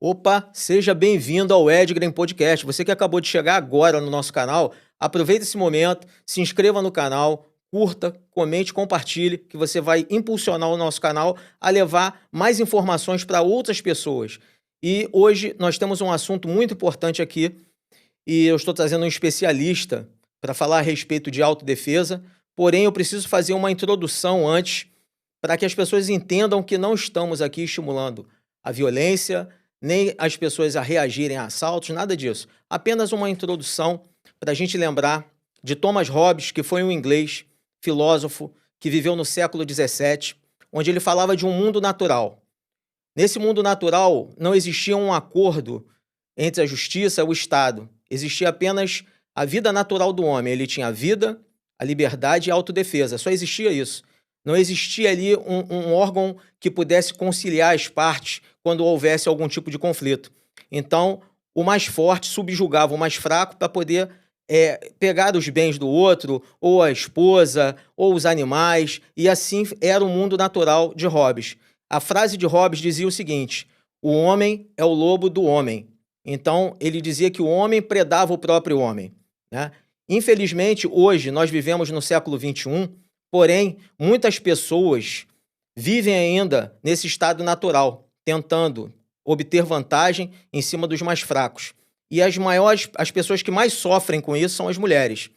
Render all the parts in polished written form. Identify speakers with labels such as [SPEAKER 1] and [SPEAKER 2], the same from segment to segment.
[SPEAKER 1] Opa, seja bem-vindo ao Edgreen Podcast. Você que acabou de chegar agora no nosso canal, aproveita esse momento, se inscreva no canal, curta, comente, compartilhe, que você vai impulsionar o nosso canal a levar mais informações para outras pessoas. E hoje nós temos um assunto muito importante aqui, e eu estou trazendo um especialista para falar a respeito de autodefesa, porém eu preciso fazer uma introdução antes para que as pessoas entendam que não estamos aqui estimulando a violência, nem as pessoas a reagirem a assaltos, nada disso. Apenas uma introdução para a gente lembrar de Thomas Hobbes, que foi um inglês, filósofo, que viveu no século XVII, onde ele falava de um mundo natural. Nesse mundo natural não existia um acordo entre a justiça e o Estado. Existia apenas a vida natural do homem. Ele tinha a vida, a liberdade e a autodefesa. Só existia isso. Não existia ali um órgão que pudesse conciliar as partes quando houvesse algum tipo de conflito. Então, o mais forte subjugava o mais fraco para poder pegar os bens do outro, ou a esposa, ou os animais, e assim era o mundo natural de Hobbes. A frase de Hobbes dizia o seguinte: o homem é o lobo do homem. Então, ele dizia que o homem predava o próprio homem, né? Infelizmente, hoje, nós vivemos no século XXI, porém, muitas pessoas vivem ainda nesse estado natural, tentando obter vantagem em cima dos mais fracos. E as pessoas que mais sofrem com isso são as mulheres.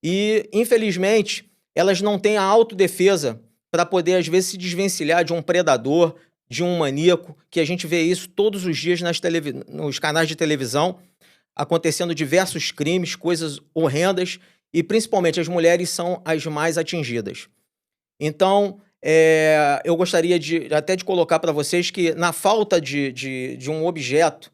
[SPEAKER 1] E, infelizmente, elas não têm a autodefesa para poder, às vezes, se desvencilhar de um predador, de um maníaco, que a gente vê isso todos os dias nos canais de televisão, acontecendo diversos crimes, coisas horrendas, e principalmente as mulheres são as mais atingidas. Então, eu gostaria até de colocar para vocês que, na falta de um objeto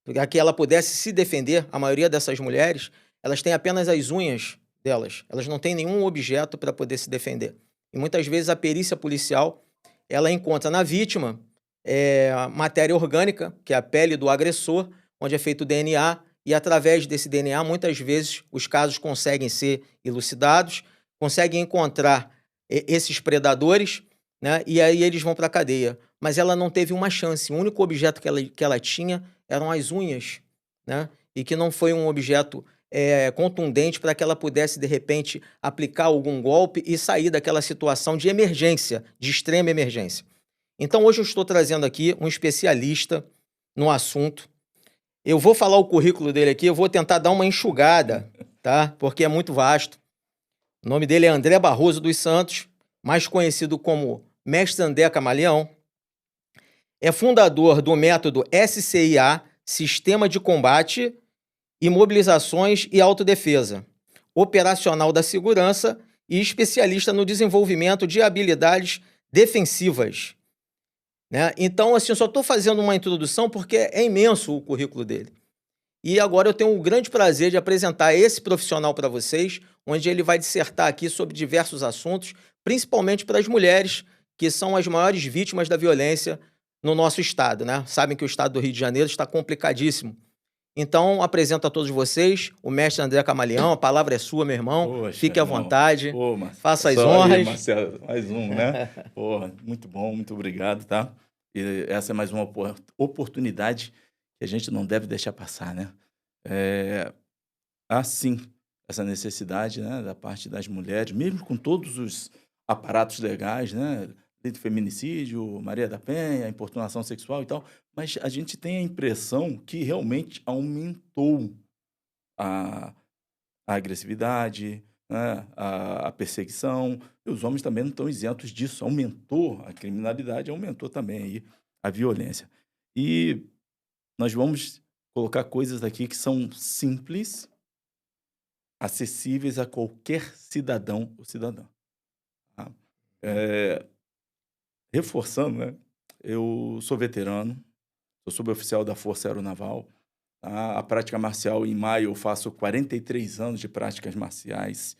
[SPEAKER 1] para que ela pudesse se defender, a maioria dessas mulheres, elas têm apenas as unhas delas, elas não têm nenhum objeto para poder se defender. E muitas vezes a perícia policial, ela encontra na vítima matéria orgânica, que é a pele do agressor, onde é feito o DNA, e através desse DNA, muitas vezes, os casos conseguem ser elucidados, conseguem encontrar esses predadores, né, e aí eles vão para a cadeia. Mas ela não teve uma chance. O único objeto que ela tinha eram as unhas, né, e que não foi um objeto contundente para que ela pudesse, de repente, aplicar algum golpe e sair daquela situação de emergência, de extrema emergência. Então, hoje eu estou trazendo aqui um especialista no assunto. Eu vou falar o currículo dele aqui, eu vou tentar dar uma enxugada, tá? Porque é muito vasto. O nome dele é André Barroso dos Santos, mais conhecido como Mestre André Camaleão. É fundador do método SCIA, Sistema de Combate, Imobilizações e Autodefesa, operacional da segurança e especialista no desenvolvimento de habilidades defensivas, né? Então, assim, eu só estou fazendo uma introdução porque é imenso o currículo dele. E agora eu tenho o grande prazer de apresentar esse profissional para vocês, onde ele vai dissertar aqui sobre diversos assuntos, principalmente para as mulheres, que são as maiores vítimas da violência no nosso estado, né? Sabem que o estado do Rio de Janeiro está complicadíssimo. Então, apresento a todos vocês o mestre André Camaleão. A palavra é sua, meu irmão.
[SPEAKER 2] Poxa,
[SPEAKER 1] Fique à
[SPEAKER 2] irmão.
[SPEAKER 1] vontade.
[SPEAKER 2] Pô,
[SPEAKER 1] Faça as
[SPEAKER 2] só aí,
[SPEAKER 1] honras.
[SPEAKER 2] Marcelo, mais um, né? Porra, muito bom, muito obrigado, tá? E essa é mais uma oportunidade que a gente não deve deixar passar, né? Há sim essa necessidade, né, da parte das mulheres, mesmo com todos os aparatos legais, né? Lei do feminicídio, Maria da Penha, importunação sexual e tal, mas a gente tem a impressão que realmente aumentou a, a agressividade, né, a perseguição, e os homens também não estão isentos disso. Aumentou a criminalidade, aumentou também aí a violência. E nós vamos colocar coisas aqui que são simples, acessíveis a qualquer cidadão ou cidadã. Tá? Reforçando, né? Eu sou veterano, sou suboficial da Força Aeronaval. Tá? A prática marcial, em maio, eu faço 43 anos de práticas marciais.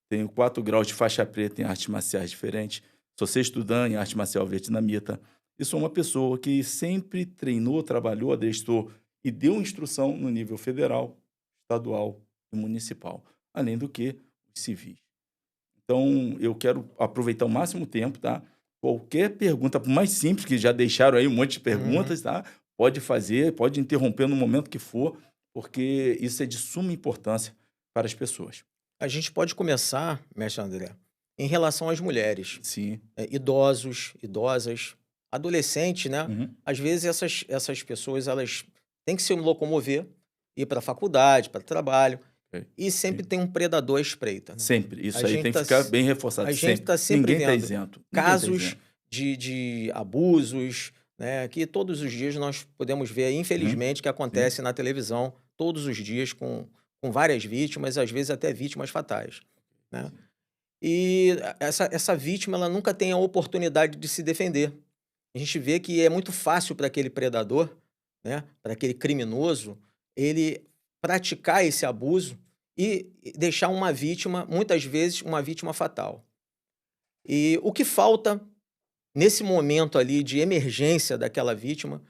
[SPEAKER 2] Tenho 4 graus de faixa preta em artes marciais diferentes. Sou sexto dan em arte marcial vietnamita. E sou uma pessoa que sempre treinou, trabalhou, adestrou e deu instrução no nível federal, estadual e municipal. Além do que, os civis. Então, eu quero aproveitar o máximo tempo, tá? Qualquer pergunta, por mais simples, que já deixaram aí um monte de perguntas, tá? pode fazer, pode interromper no momento que for, porque isso é de suma importância para as pessoas.
[SPEAKER 1] A gente pode começar, mestre André, em relação às mulheres,
[SPEAKER 2] Sim.
[SPEAKER 1] idosos, idosas, adolescentes, né?
[SPEAKER 2] Uhum.
[SPEAKER 1] Às vezes essas pessoas elas têm que se locomover, ir para a faculdade, para o trabalho,
[SPEAKER 2] Ok.
[SPEAKER 1] e sempre
[SPEAKER 2] Sim.
[SPEAKER 1] tem um predador à espreita, né?
[SPEAKER 2] Sempre.
[SPEAKER 1] A
[SPEAKER 2] Isso aí
[SPEAKER 1] gente
[SPEAKER 2] tem que
[SPEAKER 1] tá,
[SPEAKER 2] ficar
[SPEAKER 1] s-
[SPEAKER 2] bem reforçado.
[SPEAKER 1] a gente
[SPEAKER 2] Sempre.
[SPEAKER 1] está sempre
[SPEAKER 2] Ninguém está
[SPEAKER 1] vendo
[SPEAKER 2] isento. Ninguém está
[SPEAKER 1] casos
[SPEAKER 2] isento.
[SPEAKER 1] de abusos, né? Que todos os dias nós podemos ver,
[SPEAKER 2] Uhum.
[SPEAKER 1] infelizmente, que
[SPEAKER 2] Sim.
[SPEAKER 1] acontece na televisão, todos os dias com várias vítimas, às vezes até vítimas fatais, né?
[SPEAKER 2] Sim.
[SPEAKER 1] E essa vítima, ela nunca tem a oportunidade de se defender. A gente vê que é muito fácil para aquele predador, né, para aquele criminoso, ele praticar esse abuso e deixar uma vítima, muitas vezes, uma vítima fatal. E o que falta nesse momento ali de emergência daquela vítima,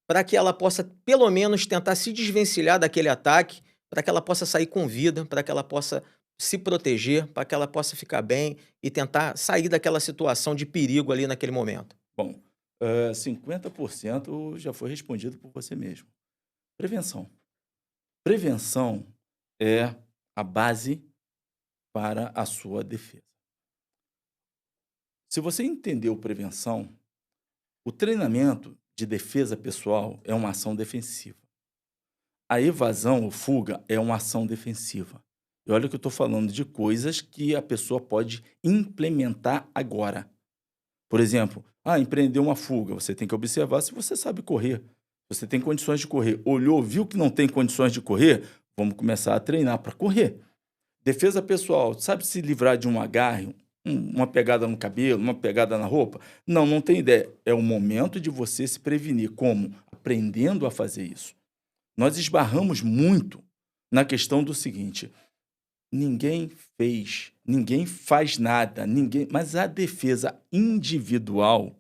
[SPEAKER 1] para que ela possa, pelo menos, tentar se desvencilhar daquele ataque, para que ela possa sair com vida, para que ela possa se proteger, para que ela possa ficar bem e tentar sair daquela situação de perigo ali naquele momento.
[SPEAKER 2] Bom, 50% já foi respondido por você mesmo. Prevenção. Prevenção é a base para a sua defesa. Se você entendeu prevenção, o treinamento de defesa pessoal é uma ação defensiva. A evasão ou fuga é uma ação defensiva. E olha que eu estou falando de coisas que a pessoa pode implementar agora. Por exemplo, empreendeu uma fuga. Você tem que observar se você sabe correr. Você tem condições de correr. Olhou, viu que não tem condições de correr? Vamos começar a treinar para correr. Defesa pessoal, sabe se livrar de um agarre, uma pegada no cabelo, uma pegada na roupa? Não, não tem ideia. É o momento de você se prevenir. Como? Aprendendo a fazer isso. Nós esbarramos muito na questão do seguinte: ninguém fez, ninguém faz nada, mas a defesa individual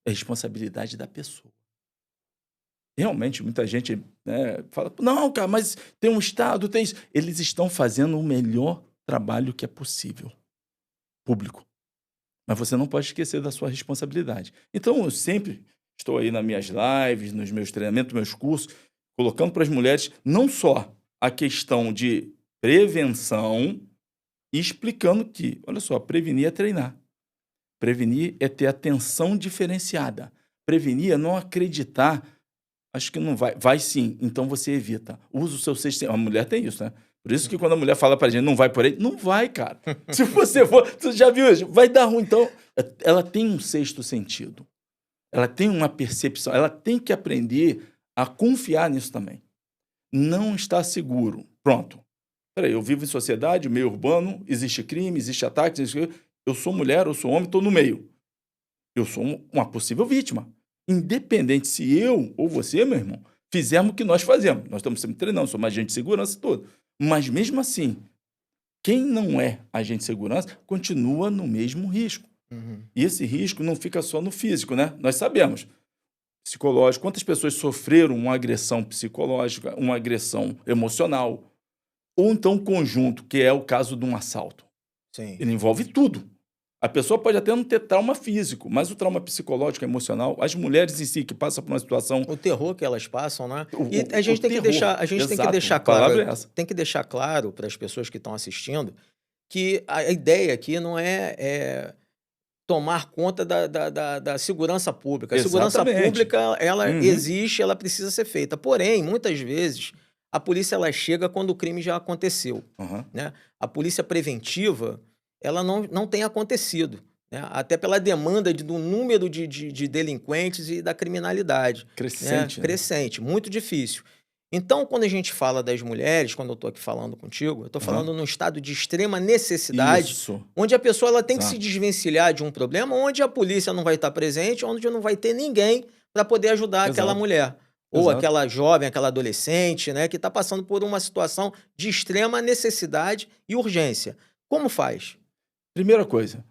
[SPEAKER 2] é responsabilidade da pessoa. Realmente, muita gente, né, fala, não, cara, mas tem um Estado, tem isso. Eles estão fazendo o melhor trabalho que é possível, público. Mas você não pode esquecer da sua responsabilidade. Então, eu sempre estou aí nas minhas lives, nos meus treinamentos, meus cursos, colocando para as mulheres não só a questão de prevenção, e explicando que, olha só, prevenir é treinar. Prevenir é ter atenção diferenciada. Prevenir é não acreditar, acho que não vai. Vai sim, então você evita. Usa o seu sexto sentido. A mulher tem isso, né? Por isso que quando a mulher fala pra gente, não vai por aí, não vai, cara. Se você for, tu já viu, vai dar ruim. Então, ela tem um sexto sentido. Ela tem uma percepção, ela tem que aprender a confiar nisso também. Não está seguro. Pronto. Peraí, eu vivo em sociedade, meio urbano, existe crime, existe ataque, eu sou mulher, eu sou homem, estou no meio. Eu sou uma possível vítima. Independente se eu ou você, meu irmão, fizermos o que nós fazemos. Nós estamos sempre treinando, somos agente de segurança todo. Mas mesmo assim, quem não é agente de segurança continua no mesmo risco.
[SPEAKER 1] Uhum.
[SPEAKER 2] E esse risco não fica só no físico, né? Nós sabemos. Psicológico, quantas pessoas sofreram uma agressão psicológica, uma agressão emocional, ou então um conjunto, que é o caso de um assalto.
[SPEAKER 1] Sim.
[SPEAKER 2] Ele envolve tudo. A pessoa pode até não ter trauma físico, mas o trauma psicológico, emocional, as mulheres em si que passam por uma situação...
[SPEAKER 1] O terror que elas passam, né?
[SPEAKER 2] O,
[SPEAKER 1] E a gente
[SPEAKER 2] o
[SPEAKER 1] tem que
[SPEAKER 2] terror.
[SPEAKER 1] deixar, a gente tem que
[SPEAKER 2] Exato,
[SPEAKER 1] deixar
[SPEAKER 2] a palavra
[SPEAKER 1] claro,
[SPEAKER 2] é essa.
[SPEAKER 1] tem que deixar claro para as pessoas que estão assistindo que a ideia aqui não é tomar conta da segurança pública. A segurança
[SPEAKER 2] Exatamente.
[SPEAKER 1] pública, ela
[SPEAKER 2] Uhum.
[SPEAKER 1] existe, ela precisa ser feita. Porém, muitas vezes, a polícia ela chega quando o crime já aconteceu,
[SPEAKER 2] Uhum.
[SPEAKER 1] né? A polícia preventiva, ela não tem acontecido, né? Até pela demanda do número de delinquentes e da criminalidade, né?
[SPEAKER 2] Crescente. Né?
[SPEAKER 1] Crescente, muito difícil. Então, quando a gente fala das mulheres, quando eu estou aqui falando contigo, eu estou falando num estado de extrema necessidade,
[SPEAKER 2] Isso.
[SPEAKER 1] onde a pessoa ela tem que se
[SPEAKER 2] Exato.
[SPEAKER 1] desvencilhar de um problema, onde a polícia não vai estar presente, onde não vai ter ninguém para poder ajudar aquela
[SPEAKER 2] Exato.
[SPEAKER 1] mulher. Ou
[SPEAKER 2] Exato.
[SPEAKER 1] aquela jovem, aquela adolescente, né, que está passando por uma situação de extrema necessidade e urgência. Como faz?
[SPEAKER 2] Primeira coisa,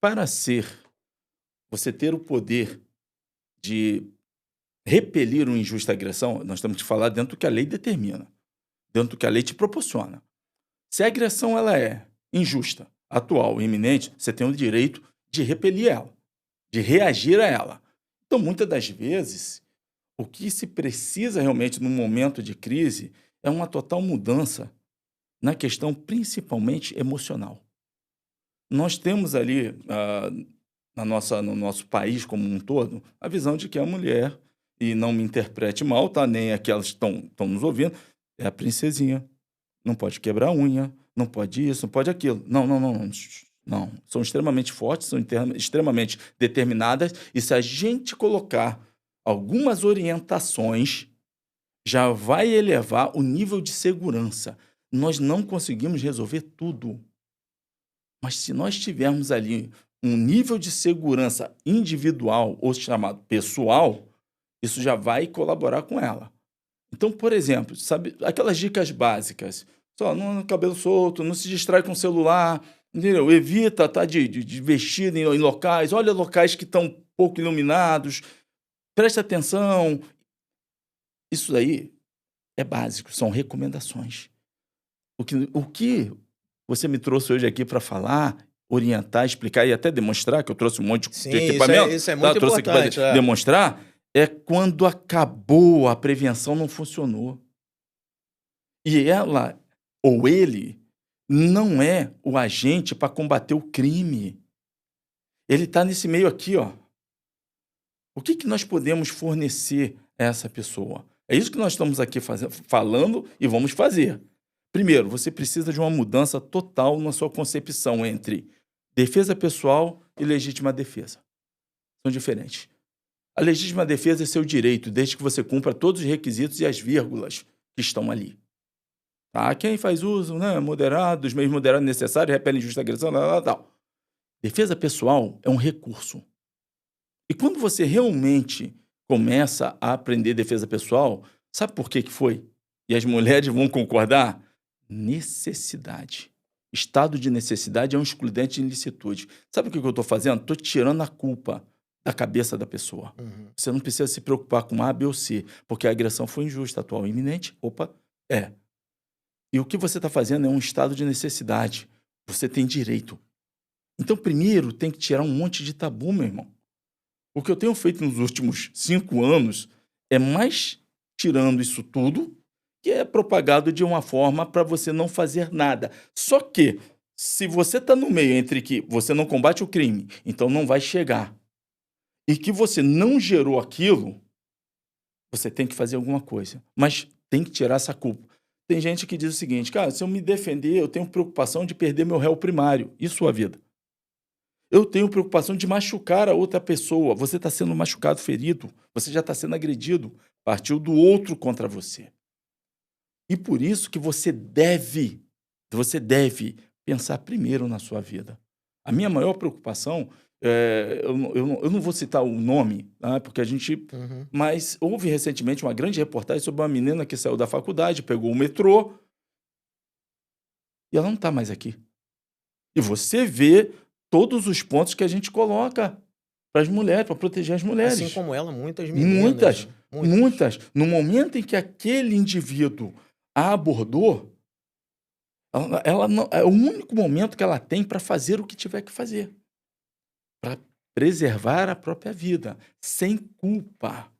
[SPEAKER 2] para você ter o poder de repelir uma injusta agressão, nós temos que falar dentro do que a lei determina, dentro do que a lei te proporciona. Se a agressão ela é injusta, atual, iminente, você tem o direito de repelir ela, de reagir a ela. Então, muitas das vezes, O que se precisa realmente num momento de crise é uma total mudança na questão principalmente emocional. Nós temos ali, no nosso país como um todo, a visão de que a mulher, e não me interprete mal, tá? Nem aquelas que estão nos ouvindo, é a princesinha. Não pode quebrar a unha, não pode isso, não pode aquilo. Não, não, não, não. Não. São extremamente fortes, são extremamente determinadas, e se a gente colocar algumas orientações, já vai elevar o nível de segurança. Nós não conseguimos resolver tudo. Mas se nós tivermos ali um nível de segurança individual, ou chamado pessoal, isso já vai colaborar com ela. Então, por exemplo, sabe aquelas dicas básicas? Só não cabelo solto, não se distrai com o celular, entendeu? Evita estar de vestido em locais, olha locais que estão pouco iluminados, presta atenção. Isso aí é básico, são recomendações. O que você me trouxe hoje aqui para falar, orientar, explicar e até demonstrar, que eu trouxe um monte de
[SPEAKER 1] Sim,
[SPEAKER 2] equipamento,
[SPEAKER 1] isso é
[SPEAKER 2] tá?
[SPEAKER 1] muito
[SPEAKER 2] Eu trouxe aqui para
[SPEAKER 1] importante. É.
[SPEAKER 2] demonstrar, é quando acabou, a prevenção não funcionou. E ela ou ele não é o agente para combater o crime. Ele está nesse meio aqui, ó. O que nós podemos fornecer a essa pessoa? É isso que nós estamos aqui falando e vamos fazer. Primeiro, você precisa de uma mudança total na sua concepção entre defesa pessoal e legítima defesa. São diferentes. A legítima defesa é seu direito, desde que você cumpra todos os requisitos e as vírgulas que estão ali. Tá? Quem faz uso, né, moderado, dos meios moderados necessários, repele injusta agressão, tal. Defesa pessoal é um recurso. E quando você realmente começa a aprender defesa pessoal, sabe por que foi? E as mulheres vão concordar? Necessidade. Estado de necessidade é um excludente de ilicitude. Sabe o que eu estou fazendo? Estou tirando a culpa da cabeça da pessoa.
[SPEAKER 1] Uhum.
[SPEAKER 2] Você não precisa se preocupar com A, B ou C, porque a agressão foi injusta, atual, iminente. Opa, é. E o que você está fazendo é um estado de necessidade. Você tem direito. Então, primeiro, tem que tirar um monte de tabu, meu irmão. O que eu tenho feito nos últimos 5 anos é mais tirando isso tudo, que é propagado de uma forma para você não fazer nada. Só que, se você está no meio entre que você não combate o crime, então não vai chegar, e que você não gerou aquilo, você tem que fazer alguma coisa. Mas tem que tirar essa culpa. Tem gente que diz o seguinte, cara, se eu me defender, eu tenho preocupação de perder meu réu primário e sua vida. Eu tenho preocupação de machucar a outra pessoa. Você está sendo machucado, ferido. Você já está sendo agredido. Partiu do outro contra você. E por isso que você deve pensar primeiro na sua vida. A minha maior preocupação, eu não vou citar o nome, tá? Porque a gente...
[SPEAKER 1] Uhum.
[SPEAKER 2] Mas houve recentemente uma grande reportagem sobre uma menina que saiu da faculdade, pegou o metrô, e ela não está mais aqui. E você vê todos os pontos que a gente coloca para as mulheres, para proteger as mulheres.
[SPEAKER 1] Assim como ela, muitas meninas.
[SPEAKER 2] Muitas. No momento em que aquele indivíduo a abordou, ela não, é o único momento que ela tem para fazer o que tiver que fazer. Para preservar a própria vida, sem culpa.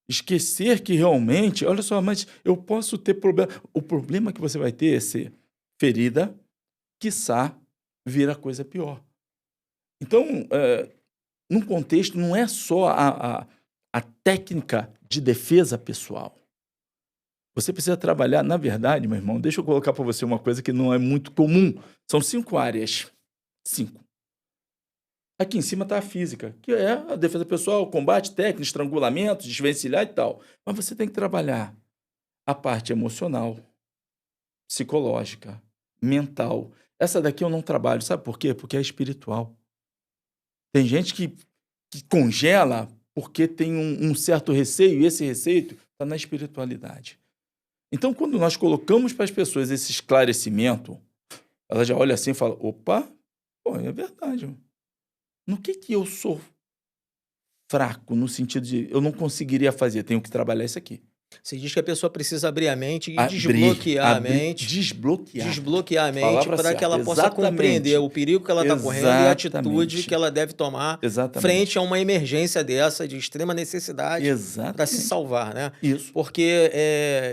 [SPEAKER 2] Esquecer que realmente, olha só, mas eu posso ter problema. O problema que você vai ter é ser ferida, quiçá vir a coisa pior. Então, num contexto, não é só a técnica de defesa pessoal. Você precisa trabalhar, na verdade, meu irmão, deixa eu colocar para você uma coisa que não é muito comum. São 5 áreas. 5. Aqui em cima está a física, que é a defesa pessoal, combate técnico, estrangulamento, desvencilhar e tal. Mas você tem que trabalhar a parte emocional, psicológica, mental. Essa daqui eu não trabalho. Sabe por quê? Porque é espiritual. Tem gente que congela porque tem um certo receio, e esse receio está na espiritualidade. Então, quando nós colocamos para as pessoas esse esclarecimento, ela já olha assim e fala, opa, pô, é verdade. No que eu sou fraco, no sentido de eu não conseguiria fazer, tenho que trabalhar isso aqui.
[SPEAKER 1] Você diz que a pessoa precisa abrir a mente e
[SPEAKER 2] Abrir,
[SPEAKER 1] desbloquear a
[SPEAKER 2] abrir,
[SPEAKER 1] mente,
[SPEAKER 2] desbloquear.
[SPEAKER 1] desbloquear a mente
[SPEAKER 2] Palavra
[SPEAKER 1] para que ela
[SPEAKER 2] certa,
[SPEAKER 1] possa compreender
[SPEAKER 2] exatamente.
[SPEAKER 1] o perigo que ela está correndo e a atitude que
[SPEAKER 2] Exatamente.
[SPEAKER 1] ela deve tomar frente
[SPEAKER 2] Exatamente.
[SPEAKER 1] a uma emergência dessa de extrema necessidade para se
[SPEAKER 2] Exatamente.
[SPEAKER 1] salvar, né?
[SPEAKER 2] Isso.
[SPEAKER 1] Porque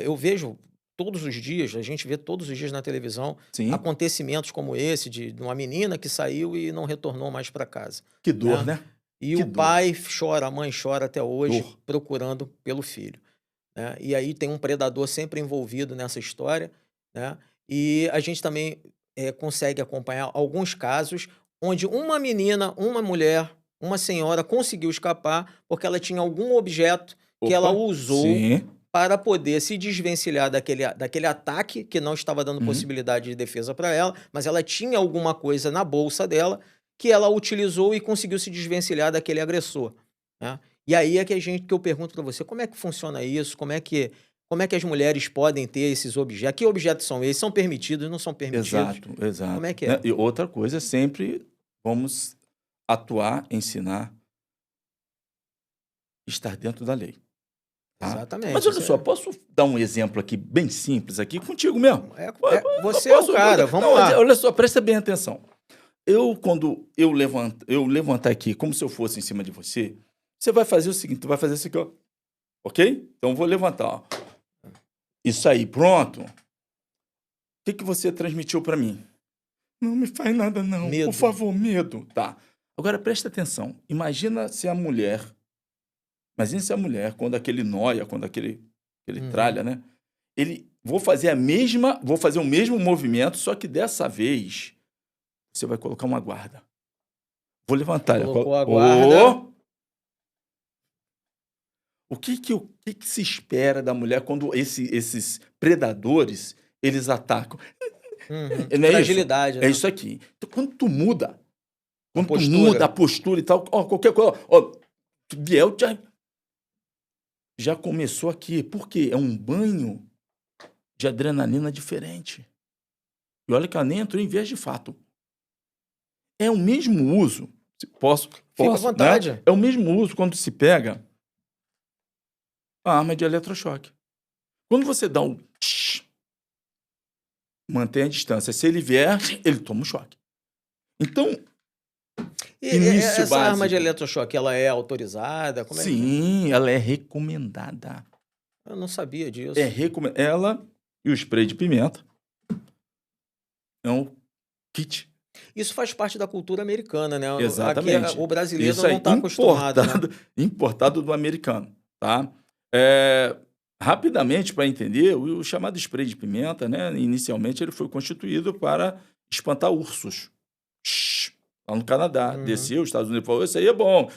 [SPEAKER 1] eu vejo todos os dias, a gente vê todos os dias na televisão
[SPEAKER 2] Sim.
[SPEAKER 1] acontecimentos como esse de uma menina que saiu e não retornou mais para casa,
[SPEAKER 2] Que dor,
[SPEAKER 1] né?
[SPEAKER 2] né?
[SPEAKER 1] E
[SPEAKER 2] Que
[SPEAKER 1] o
[SPEAKER 2] dor.
[SPEAKER 1] pai chora, a mãe chora até hoje
[SPEAKER 2] Dor.
[SPEAKER 1] procurando pelo filho, né? E aí tem um predador sempre envolvido nessa história, né? E a gente também consegue acompanhar alguns casos onde uma menina, uma mulher, uma senhora conseguiu escapar porque ela tinha algum objeto que ela
[SPEAKER 2] Opa.
[SPEAKER 1] usou
[SPEAKER 2] Sim.
[SPEAKER 1] para poder se desvencilhar daquele ataque que não estava dando
[SPEAKER 2] Uhum.
[SPEAKER 1] possibilidade de defesa para ela, mas ela tinha alguma coisa na bolsa dela que ela utilizou e conseguiu se desvencilhar daquele agressor, né? E aí é que eu pergunto para você, como é que funciona isso? Como é que as mulheres podem ter esses objetos? Que objetos são esses? São permitidos, não são permitidos?
[SPEAKER 2] Exato,
[SPEAKER 1] Como é
[SPEAKER 2] exato.
[SPEAKER 1] que
[SPEAKER 2] Né,
[SPEAKER 1] é?
[SPEAKER 2] e outra coisa, sempre vamos atuar, ensinar, estar dentro da lei, tá. Mas
[SPEAKER 1] Exatamente,
[SPEAKER 2] olha
[SPEAKER 1] isso
[SPEAKER 2] só, posso dar um exemplo aqui, bem simples aqui, contigo mesmo? Eu
[SPEAKER 1] você é o
[SPEAKER 2] posso
[SPEAKER 1] cara, vamos
[SPEAKER 2] não,
[SPEAKER 1] lá.
[SPEAKER 2] olha só, presta bem atenção. Quando eu levantar aqui como se eu fosse em cima de você, você vai fazer o seguinte, tu vai fazer isso aqui, ó, ok? Então eu vou levantar, ó. Isso aí, pronto. O que você transmitiu para mim? Não me faz nada não, por
[SPEAKER 1] Medo.
[SPEAKER 2] favor, medo. Tá. Agora presta atenção, imagina se a mulher, quando aquele noia, quando aquele
[SPEAKER 1] Uhum.
[SPEAKER 2] tralha, né, vou fazer o mesmo movimento, só que dessa vez você vai colocar uma guarda. Vou levantar,
[SPEAKER 1] Colocou a guarda.
[SPEAKER 2] O que se espera da mulher quando esses predadores, eles atacam?
[SPEAKER 1] Uhum.
[SPEAKER 2] Não é isso?
[SPEAKER 1] Fragilidade,
[SPEAKER 2] É
[SPEAKER 1] né?
[SPEAKER 2] isso aqui. Então,
[SPEAKER 1] A
[SPEAKER 2] quando tu muda
[SPEAKER 1] postura.
[SPEAKER 2] a postura e tal, ó, qualquer coisa, ó, Biel já começou aqui. Por quê? É um banho de adrenalina diferente. E olha que ela nem entrou em viés de fato. É o mesmo uso,
[SPEAKER 1] Fica à
[SPEAKER 2] né?
[SPEAKER 1] vontade.
[SPEAKER 2] É o mesmo uso quando se pega a arma de eletrochoque. Quando você dá um tsh, mantém a distância. Se ele vier, ele toma um choque. Então, início
[SPEAKER 1] Essa arma de
[SPEAKER 2] básico.
[SPEAKER 1] eletrochoque, ela é autorizada? Como é que é?
[SPEAKER 2] Sim, ela é recomendada.
[SPEAKER 1] Eu não sabia disso.
[SPEAKER 2] Ela e o spray de pimenta é um kit.
[SPEAKER 1] Isso faz parte da cultura americana, né? Aqui
[SPEAKER 2] Exatamente.
[SPEAKER 1] o brasileiro
[SPEAKER 2] Isso
[SPEAKER 1] não
[SPEAKER 2] aí,
[SPEAKER 1] está acostumado, né?
[SPEAKER 2] importado do americano, tá? Rapidamente, para entender, o chamado spray de pimenta, né? Inicialmente ele foi constituído para espantar ursos. Lá no Canadá.
[SPEAKER 1] Uhum.
[SPEAKER 2] Desceu, os Estados Unidos falou, isso aí é bom.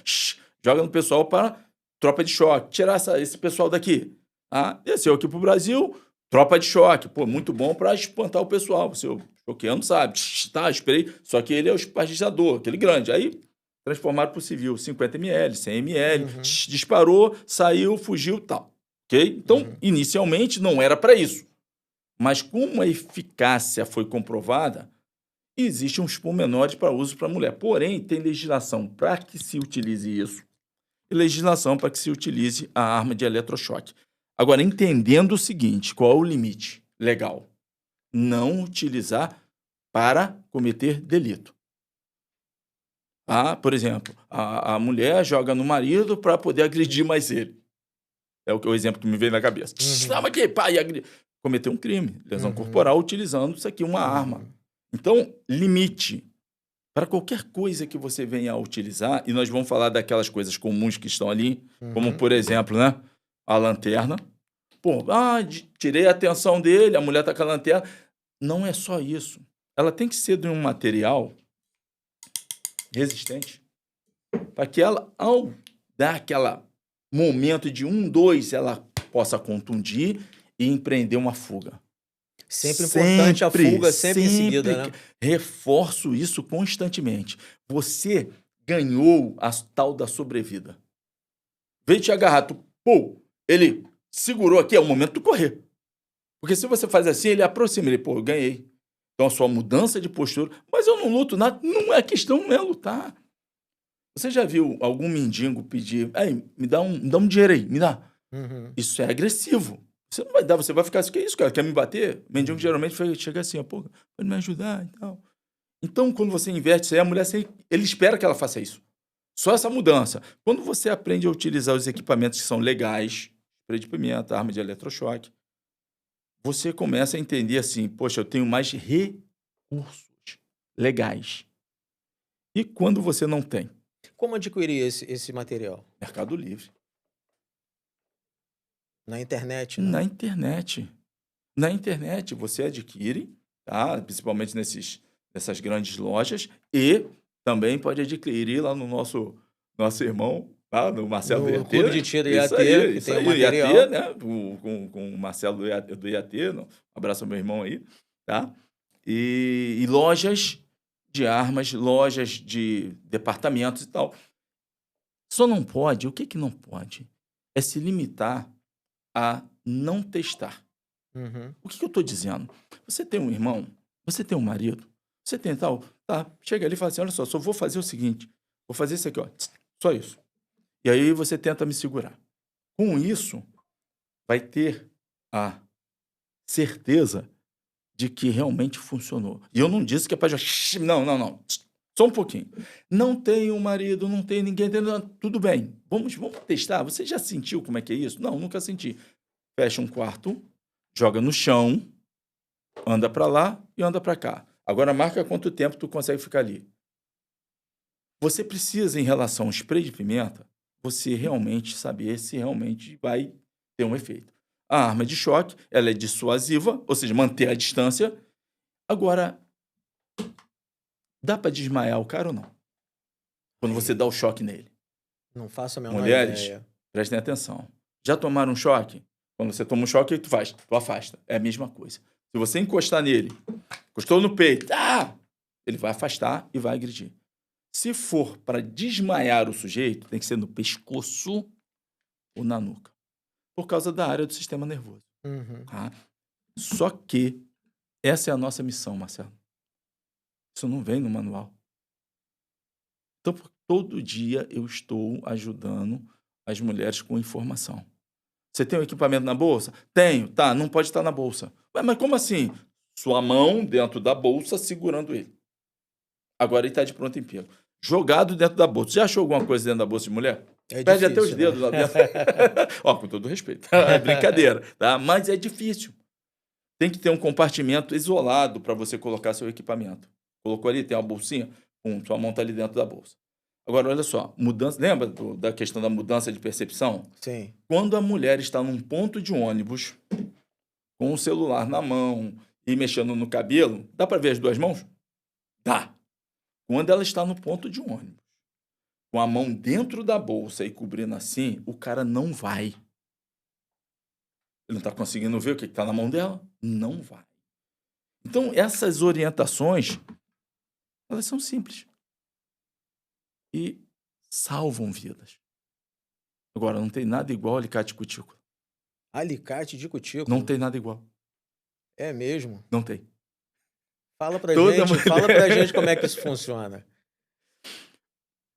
[SPEAKER 2] Joga no pessoal para tropa de choque. Tirar esse pessoal daqui. Tá? Desceu aqui para o Brasil, tropa de choque. Pô, muito bom para espantar o pessoal. Você, o choqueano sabe. Tá, spray. Só que ele é o espargizador, aquele grande. Aí transformaram para o civil. 50 ml, 100 ml.
[SPEAKER 1] Uhum.
[SPEAKER 2] Disparou, saiu, fugiu, tal. Ok? Então, inicialmente, não era para isso. Mas como a eficácia foi comprovada, existem uns pormenores para uso para mulher. Porém, tem legislação para que se utilize isso e legislação para que se utilize a arma de eletrochoque. Agora, entendendo o seguinte, qual é o limite legal? Não utilizar para cometer delito. Por exemplo, a mulher joga no marido para poder agredir mais ele. É o exemplo que me veio na cabeça. Estava aqui, pai, cometeu um crime, lesão corporal, utilizando isso aqui, uma arma. Então, limite. Para qualquer coisa que você venha a utilizar, e nós vamos falar daquelas coisas comuns que estão ali, como, por exemplo, né, a lanterna. Pô, tirei a atenção dele, a mulher está com a lanterna. Não é só isso. Ela tem que ser de um material resistente, para que ela, ao dar aquele momento de 1, 2, ela possa contundir e empreender uma fuga.
[SPEAKER 1] Sempre importante a fuga, sempre em seguida, né?
[SPEAKER 2] Reforço isso constantemente. Você ganhou a tal da sobrevida. Veio te agarrar, ele segurou aqui, é o momento de correr. Porque se você faz assim, ele aproxima, eu ganhei. Então a sua mudança de postura, mas eu não luto nada, não é questão, não é lutar. Você já viu algum mendigo pedir, me dá um dinheiro aí, me dá? Isso é agressivo. Você não vai dar, você vai ficar assim, que é isso, cara? Quer me bater? Mendigo geralmente chega assim, ó, pô, pode me ajudar e tal. Então, quando você inverte isso aí, a mulher, ele espera que ela faça isso. Só essa mudança. Quando você aprende a utilizar os equipamentos que são legais, spray de pimenta, arma de eletrochoque, você começa a entender assim, poxa, eu tenho mais recursos legais. E quando você não tem?
[SPEAKER 1] Como adquirir esse material?
[SPEAKER 2] Mercado Livre.
[SPEAKER 1] Na internet, né?
[SPEAKER 2] Na internet. Na internet você adquire, tá? Principalmente nessas grandes lojas, e também pode adquirir lá no nosso irmão, tá? No Marcelo do
[SPEAKER 1] No
[SPEAKER 2] IAT,
[SPEAKER 1] Clube
[SPEAKER 2] né?
[SPEAKER 1] de Tiro
[SPEAKER 2] Isso
[SPEAKER 1] IAT,
[SPEAKER 2] aí,
[SPEAKER 1] que
[SPEAKER 2] isso
[SPEAKER 1] tem o
[SPEAKER 2] aí. O IAT,
[SPEAKER 1] material.
[SPEAKER 2] né? Com o Marcelo do IAT, um abraço ao meu irmão aí, tá? E lojas de armas, lojas de departamentos e tal. Só não pode, o que que não pode? É se limitar a não testar.
[SPEAKER 1] Uhum.
[SPEAKER 2] O que que eu estou dizendo? Você tem um irmão, você tem um marido, você tem tal, tá, chega ali e fala assim, olha só vou fazer o seguinte, vou fazer isso aqui, ó, só isso. E aí você tenta me segurar. Com isso, vai ter a certeza de que realmente funcionou. E eu não disse que é para... Não. Só um pouquinho. Não tenho marido, não tenho ninguém. Tudo bem. Vamos testar. Você já sentiu como é que é isso? Não, nunca senti. Fecha um quarto, joga no chão, anda para lá e anda para cá. Agora marca quanto tempo tu consegue ficar ali. Você precisa, em relação ao spray de pimenta, você realmente saber se realmente vai ter um efeito. A arma de choque, ela é dissuasiva, ou seja, manter a distância. Agora, dá para desmaiar o cara ou não? Quando você dá o choque nele.
[SPEAKER 1] Não faço a menor
[SPEAKER 2] Mulheres,
[SPEAKER 1] ideia.
[SPEAKER 2] prestem atenção. Já tomaram um choque? Quando você toma um choque, o que tu faz? Tu afasta. É a mesma coisa. Se você encostar nele, encostou no peito, ele vai afastar e vai agredir. Se for para desmaiar o sujeito, tem que ser no pescoço ou na nuca. Por causa da área do sistema nervoso.
[SPEAKER 1] Uhum.
[SPEAKER 2] Tá? Só que essa é a nossa missão, Marcelo. Isso não vem no manual. Então, todo dia eu estou ajudando as mulheres com informação. Você tem um equipamento na bolsa? Tenho. Tá, não pode estar na bolsa. Ué, mas como assim? Sua mão dentro da bolsa segurando ele. Agora ele está de pronto emprego. Jogado dentro da bolsa. Já achou alguma coisa dentro da bolsa de mulher?
[SPEAKER 1] É
[SPEAKER 2] Perde até os
[SPEAKER 1] difícil, né?
[SPEAKER 2] dedos lá dentro. Ó, com todo respeito. É brincadeira, tá? Mas é difícil. Tem que ter um compartimento isolado para você colocar seu equipamento. Colocou ali, tem uma bolsinha, sua mão está ali dentro da bolsa. Agora, olha só, mudança. Lembra da questão da mudança de percepção?
[SPEAKER 1] Sim.
[SPEAKER 2] Quando a mulher está num ponto de ônibus, com o celular na mão e mexendo no cabelo, dá para ver as duas mãos? Dá. Quando ela está no ponto de ônibus, com a mão dentro da bolsa e cobrindo assim, o cara não vai. Ele não está conseguindo ver o que está na mão dela? Não vai. Então, essas orientações, elas são simples. E salvam vidas. Agora, não tem nada igual alicate de cutícula.
[SPEAKER 1] Alicate de cutícula.
[SPEAKER 2] Não tem nada igual.
[SPEAKER 1] É mesmo?
[SPEAKER 2] Não tem.
[SPEAKER 1] Fala pra
[SPEAKER 2] Toda
[SPEAKER 1] gente,
[SPEAKER 2] mulher...
[SPEAKER 1] fala pra gente como é que isso funciona.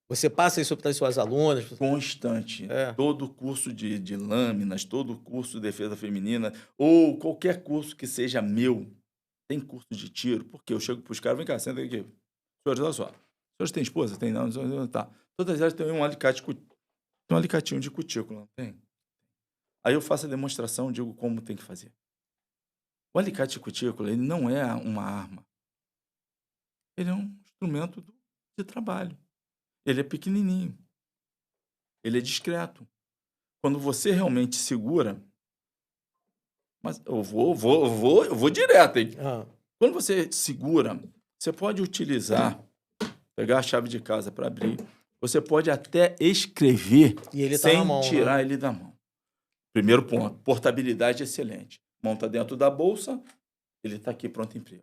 [SPEAKER 1] Você passa isso para as suas alunas?
[SPEAKER 2] Constante.
[SPEAKER 1] É.
[SPEAKER 2] Todo curso de lâminas, todo curso de defesa feminina, ou qualquer curso que seja meu, tem curso de tiro, porque eu chego para os caras, vem cá, senta aqui. Senhores, olha só. Senhores têm esposa? Tem não? Tá. Todas elas têm um alicate, tem um alicatinho de cutícula, não tem? Aí eu faço a demonstração, digo como tem que fazer. O alicate de cutícula, ele não é uma arma. Ele é um instrumento de trabalho. Ele é pequenininho. Ele é discreto. Quando você realmente segura... Mas eu vou direto, hein? Quando você segura, você pode utilizar, pegar a chave de casa para abrir, você pode até escrever
[SPEAKER 1] e ele
[SPEAKER 2] sem
[SPEAKER 1] tá na mão,
[SPEAKER 2] tirar
[SPEAKER 1] né?
[SPEAKER 2] ele da mão. Primeiro ponto, portabilidade excelente. Monta dentro da bolsa, ele está aqui pronto emprego.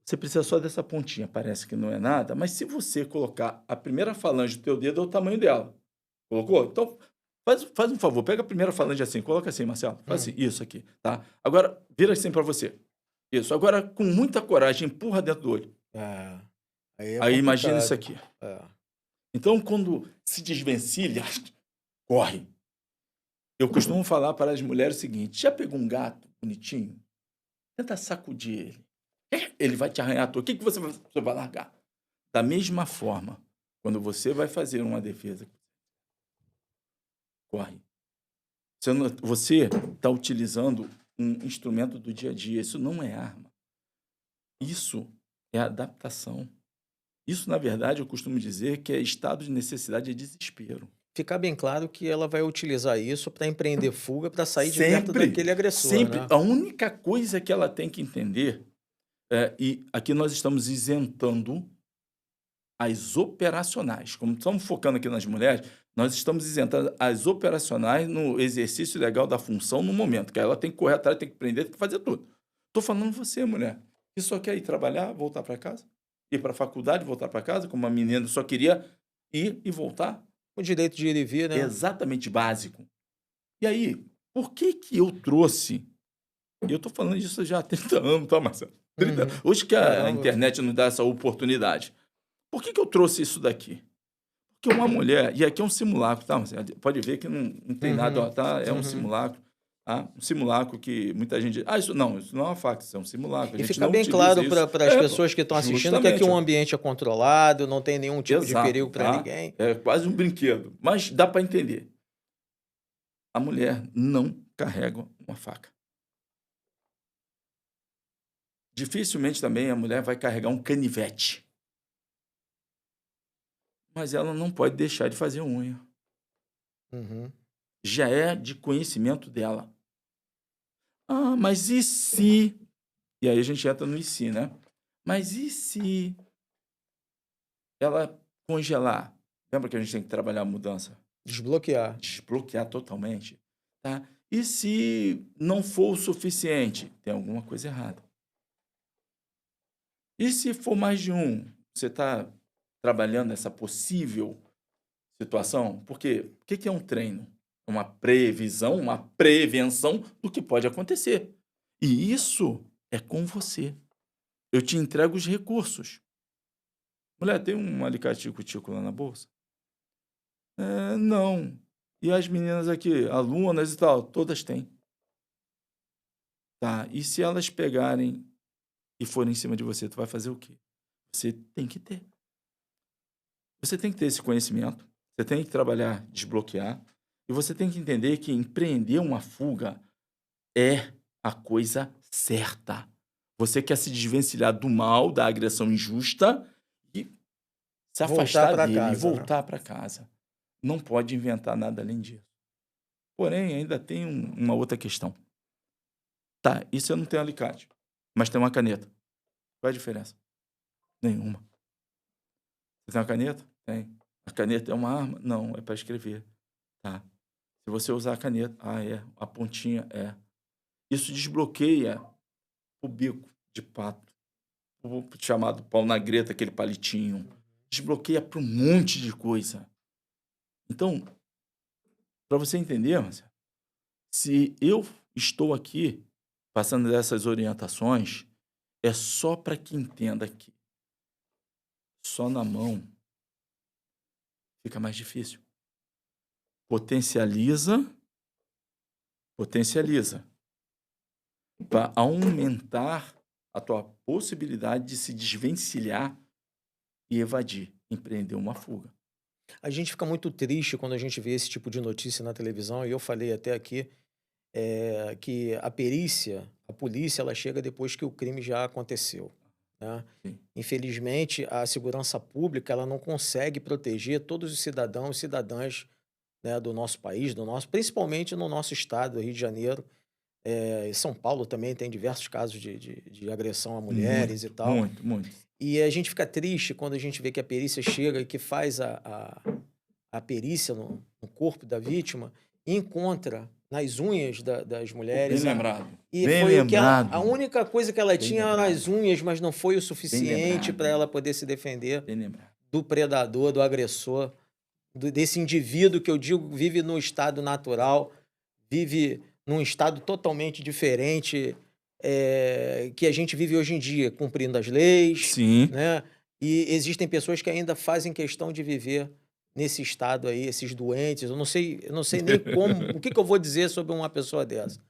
[SPEAKER 2] Você precisa só dessa pontinha, parece que não é nada, mas se você colocar a primeira falange do teu dedo, é o tamanho dela. Colocou? Então, faz um favor, pega a primeira falange assim, coloca assim, Marcelo, faz assim, isso aqui, tá? Agora, vira assim para você. Isso, agora com muita coragem, empurra dentro do olho.
[SPEAKER 1] Aí
[SPEAKER 2] imagina isso aqui.
[SPEAKER 1] É.
[SPEAKER 2] Então, quando se desvencilha, corre. Eu costumo falar para as mulheres o seguinte: já pegou um gato bonitinho? Tenta sacudir ele. Ele vai te arranhar todo. O que você vai largar? Da mesma forma, quando você vai fazer uma defesa, corre. Você está utilizando um instrumento do dia a dia. Isso não é arma. Isso é adaptação. Isso, na verdade, eu costumo dizer que é estado de necessidade e desespero.
[SPEAKER 1] Ficar bem claro que ela vai utilizar isso para empreender fuga, para sair de perto
[SPEAKER 2] Sempre,
[SPEAKER 1] daquele agressor,
[SPEAKER 2] sempre.
[SPEAKER 1] né?
[SPEAKER 2] A única coisa que ela tem que entender e aqui nós estamos isentando as operacionais. Como estamos focando aqui nas mulheres, nós estamos isentando as operacionais no exercício legal da função no momento, que ela tem que correr atrás, tem que prender, tem que fazer tudo. Estou falando você, mulher, que só quer ir trabalhar, voltar para casa, ir para a faculdade, voltar para casa, como uma menina só queria ir e voltar.
[SPEAKER 1] O direito de ir e vir, né?
[SPEAKER 2] Exatamente básico. E aí, por que que eu trouxe? Eu estou falando disso já há 30 anos, tá, Marcelo? 30 anos. Hoje que a internet nos dá essa oportunidade. Por que que eu trouxe isso daqui? Porque uma mulher, e aqui é um simulacro, tá, Marcelo? Pode ver que não tem nada, ó, tá? É um simulacro. Tá? Um simulacro que muita gente diz, isso não é uma faca, isso é um simulacro. A
[SPEAKER 1] E
[SPEAKER 2] gente
[SPEAKER 1] fica
[SPEAKER 2] não
[SPEAKER 1] bem
[SPEAKER 2] utiliza
[SPEAKER 1] claro
[SPEAKER 2] isso.
[SPEAKER 1] para as pessoas que estão assistindo que aqui
[SPEAKER 2] Justamente,
[SPEAKER 1] o
[SPEAKER 2] ó.
[SPEAKER 1] ambiente é controlado, não tem nenhum tipo de
[SPEAKER 2] Exato,
[SPEAKER 1] perigo para
[SPEAKER 2] tá?
[SPEAKER 1] ninguém.
[SPEAKER 2] É quase um brinquedo, mas dá para entender. A mulher não carrega uma faca. Dificilmente também a mulher vai carregar um canivete. Mas ela não pode deixar de fazer unha.
[SPEAKER 1] Uhum.
[SPEAKER 2] Já é de conhecimento dela. Ah, mas e se... E aí a gente entra no e se, né? Mas e se ela congelar? Lembra que a gente tem que trabalhar a mudança?
[SPEAKER 1] Desbloquear.
[SPEAKER 2] Desbloquear totalmente. Tá? E se não for o suficiente? Tem alguma coisa errada. E se for mais de um? Você está trabalhando essa possível situação? Porque o que é um treino? Uma previsão, uma prevenção do que pode acontecer. E isso é com você. Eu te entrego os recursos. Mulher, tem um alicate tico-tico lá na bolsa? Não. E as meninas aqui, alunas e tal, todas têm. Tá, e se elas pegarem e forem em cima de você, tu vai fazer o quê? Você tem que ter. Você tem que ter esse conhecimento, você tem que trabalhar, desbloquear, e você tem que entender que empreender uma fuga é a coisa certa. Você quer se desvencilhar do mal, da agressão injusta e se afastar dele e voltar para casa. Não pode inventar nada além disso. Porém, ainda tem uma outra questão. Tá, isso eu não tenho alicate, mas tem uma caneta. Qual é a diferença? Nenhuma. Você tem uma caneta? Tem. A caneta é uma arma? Não, é para escrever. Tá. Se você usar a caneta, a pontinha é. Isso desbloqueia o bico de pato, o chamado pau na greta, aquele palitinho. Desbloqueia para um monte de coisa. Então, para você entender, Marcelo, se eu estou aqui passando essas orientações, é só para que entenda que só na mão fica mais difícil. Potencializa para aumentar a tua possibilidade de se desvencilhar e evadir, empreender uma fuga.
[SPEAKER 1] A gente fica muito triste quando a gente vê esse tipo de notícia na televisão, e eu falei até aqui que a perícia, a polícia, ela chega depois que o crime já aconteceu, né?
[SPEAKER 2] Sim.
[SPEAKER 1] Infelizmente, a segurança pública ela não consegue proteger todos os cidadãos e cidadãs, né, do nosso país, principalmente no nosso estado, Rio de Janeiro. Em São Paulo também tem diversos casos de agressão a mulheres e tal.
[SPEAKER 2] Muito.
[SPEAKER 1] E a gente fica triste quando a gente vê que a perícia chega e que faz a perícia no corpo da vítima e encontra nas unhas das mulheres.
[SPEAKER 2] Bem lembrado.
[SPEAKER 1] E
[SPEAKER 2] Bem
[SPEAKER 1] foi o que
[SPEAKER 2] lembrado.
[SPEAKER 1] a única coisa que ela tinha era
[SPEAKER 2] lembrado.
[SPEAKER 1] as unhas, mas não foi o suficiente
[SPEAKER 2] lembrado.
[SPEAKER 1] para ela poder se defender
[SPEAKER 2] Bem lembrado.
[SPEAKER 1] do predador, do agressor, desse indivíduo que eu digo vive no estado natural, vive num estado totalmente diferente que a gente vive hoje em dia, cumprindo as leis,
[SPEAKER 2] Sim.
[SPEAKER 1] né? E existem pessoas que ainda fazem questão de viver nesse estado aí, esses doentes. Eu não sei nem como, o que que eu vou dizer sobre uma pessoa dessa,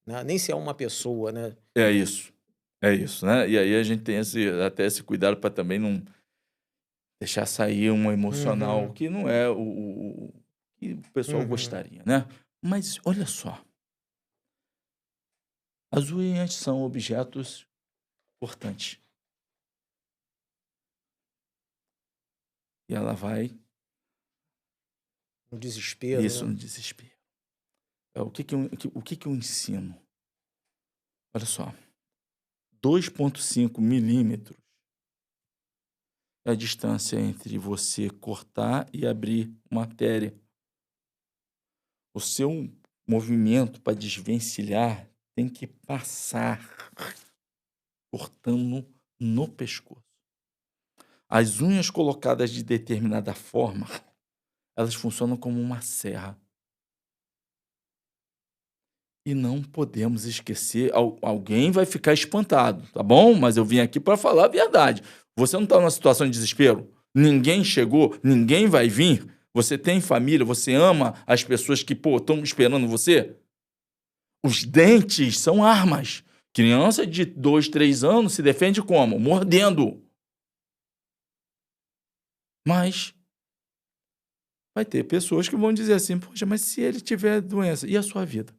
[SPEAKER 1] né? Nem se é uma pessoa, né?
[SPEAKER 2] É isso, é isso, né. E aí a gente tem até esse cuidado para também não deixar sair um emocional
[SPEAKER 1] Uhum,
[SPEAKER 2] que não é o que o pessoal
[SPEAKER 1] uhum.
[SPEAKER 2] gostaria, né. Mas olha só, as unhas são objetos importantes, e ela vai
[SPEAKER 1] Um desespero,
[SPEAKER 2] isso
[SPEAKER 1] né?
[SPEAKER 2] no desespero. O que que eu ensino? Olha só, 2,5 milímetros é a distância entre você cortar e abrir uma artéria. O seu movimento para desvencilhar tem que passar cortando no pescoço. As unhas colocadas de determinada forma, elas funcionam como uma serra. E não podemos esquecer, alguém vai ficar espantado, tá bom? Mas eu vim aqui para falar a verdade. Você não está numa situação de desespero? Ninguém chegou, ninguém vai vir. Você tem família, você ama as pessoas que, pô, estão esperando você? Os dentes são armas. Criança de 2, 3 anos se defende como? Mordendo. Mas vai ter pessoas que vão dizer assim: poxa, mas se ele tiver doença, e a sua vida?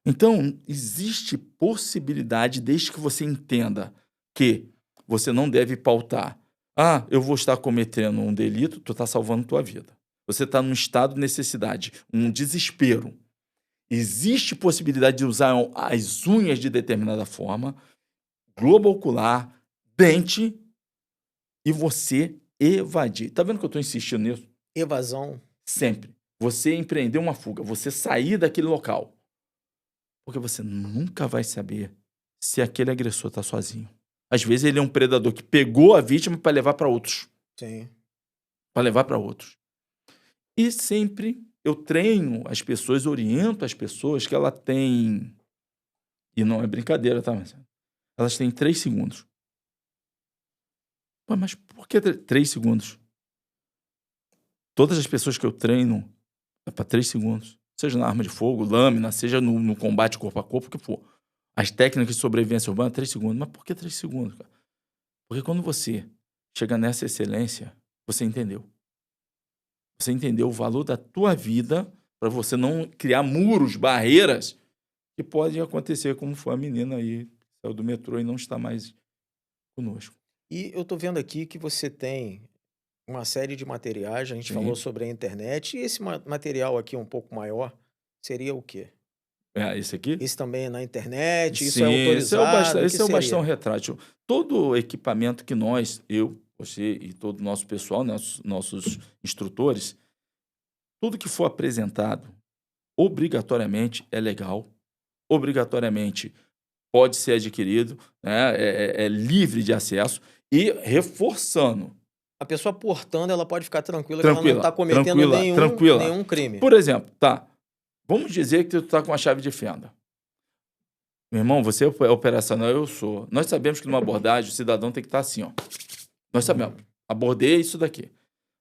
[SPEAKER 2] Então, existe possibilidade, desde que você entenda que você não deve pautar. Ah, eu vou estar cometendo um delito, tu está salvando tua vida. Você está num estado de necessidade, um desespero. Existe possibilidade de usar as unhas de determinada forma, globo ocular, dente, e você evadir. Tá vendo que eu estou insistindo nisso?
[SPEAKER 1] Evasão.
[SPEAKER 2] Sempre. Você empreender uma fuga, você sair daquele local. Porque você nunca vai saber se aquele agressor está sozinho. Às vezes ele é um predador que pegou a vítima para levar para outros.
[SPEAKER 1] Sim.
[SPEAKER 2] Para levar para outros. E sempre eu treino as pessoas, oriento as pessoas que ela tem. E não é brincadeira, tá, Marcelo? Elas têm 3 segundos. Pô, mas por que 3 segundos? Todas as pessoas que eu treino é para 3 segundos. Seja na arma de fogo, lâmina, seja no combate corpo a corpo, o que for. As técnicas de sobrevivência urbana, 3 segundos. Mas por que 3 segundos, cara? Porque quando você chega nessa excelência, você entendeu. Você entendeu o valor da tua vida para você não criar muros, barreiras que podem acontecer, como foi a menina aí, que saiu do metrô e não está mais conosco.
[SPEAKER 1] E eu tô vendo aqui que você tem uma série de materiais, a gente falou
[SPEAKER 2] Sim.
[SPEAKER 1] sobre a internet, e esse material aqui um pouco maior seria o quê?
[SPEAKER 2] É, esse aqui?
[SPEAKER 1] Esse também é na internet, isso é
[SPEAKER 2] Sim,
[SPEAKER 1] autorizado, o que
[SPEAKER 2] esse é o bastão
[SPEAKER 1] seria?
[SPEAKER 2] retrátil. Todo o equipamento que nós, eu, você e todo o nosso pessoal, nossos instrutores, tudo que for apresentado, obrigatoriamente é legal, obrigatoriamente pode ser adquirido, né, é livre de acesso e reforçando,
[SPEAKER 1] A pessoa portando, ela pode ficar tranquila que ela não está
[SPEAKER 2] tranquila,
[SPEAKER 1] cometendo
[SPEAKER 2] tranquila, tranquila.
[SPEAKER 1] nenhum crime.
[SPEAKER 2] Por exemplo, tá, vamos dizer que tu tá com a chave de fenda. Meu irmão, você é operacional, eu sou. Nós sabemos que numa abordagem o cidadão tem que estar assim, ó. Nós sabemos.
[SPEAKER 1] Uhum.
[SPEAKER 2] Abordei isso daqui.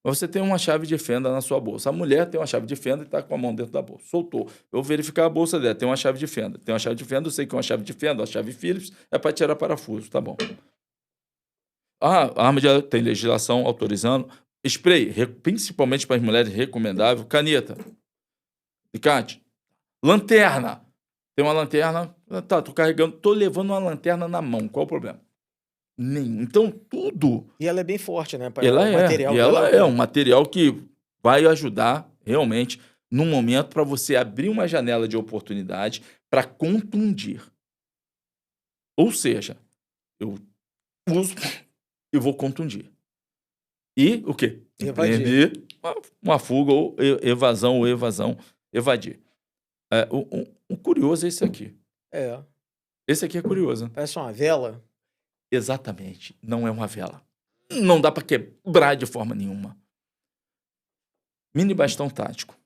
[SPEAKER 2] Mas você tem uma chave de fenda na sua bolsa. A mulher tem uma chave de fenda e está com a mão dentro da bolsa. Soltou. Eu vou verificar a bolsa dela. Tem uma chave de fenda. Tem uma chave de fenda. Eu sei que uma chave de fenda, uma chave Phillips, é para tirar parafuso. Tá bom. Ah, a arma de tem legislação autorizando. Spray, principalmente para as mulheres, recomendável. Caneta. Alicate. Lanterna. Tem uma lanterna. Tá, tô carregando. Tô levando uma lanterna na mão. Qual o problema? Nenhum. Então, tudo.
[SPEAKER 1] E ela é bem forte, né?
[SPEAKER 2] Ela
[SPEAKER 1] O
[SPEAKER 2] é.
[SPEAKER 1] material
[SPEAKER 2] E
[SPEAKER 1] dela
[SPEAKER 2] ela é um material que vai ajudar realmente no momento para você abrir uma janela de oportunidade para contundir. Ou seja, eu uso e vou contundir. E o quê?
[SPEAKER 1] evadir.
[SPEAKER 2] Empreender uma fuga ou evasão, evadir. O curioso é esse aqui.
[SPEAKER 1] É,
[SPEAKER 2] Esse aqui é curioso.
[SPEAKER 1] parece uma vela.
[SPEAKER 2] Exatamente. Não é uma vela. Não dá para quebrar de forma nenhuma. Mini bastão tático.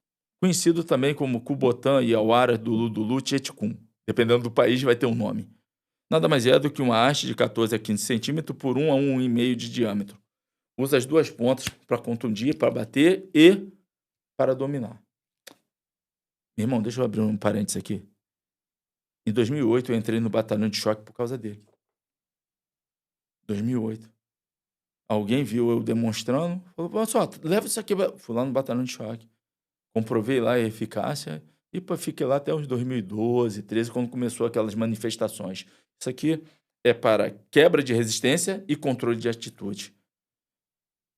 [SPEAKER 2] Conhecido também como Kubotan, Iauara, Dulu, Tietcum. Dependendo do país, vai ter um nome. Nada mais é do que uma haste de 14 a 15 centímetros por 1 a 1,5 de diâmetro. Usa as duas pontas para contundir, para bater e para dominar. Meu irmão, deixa eu abrir um parênteses aqui. Em 2008, eu entrei no batalhão de choque por causa dele. 2008. Alguém viu eu demonstrando, falou, olha só, leva isso aqui. Fui lá no batalhão de choque. Comprovei lá a eficácia e fiquei lá até uns 2012, 13, quando começou aquelas manifestações. Isso aqui é para quebra de resistência e controle de atitude.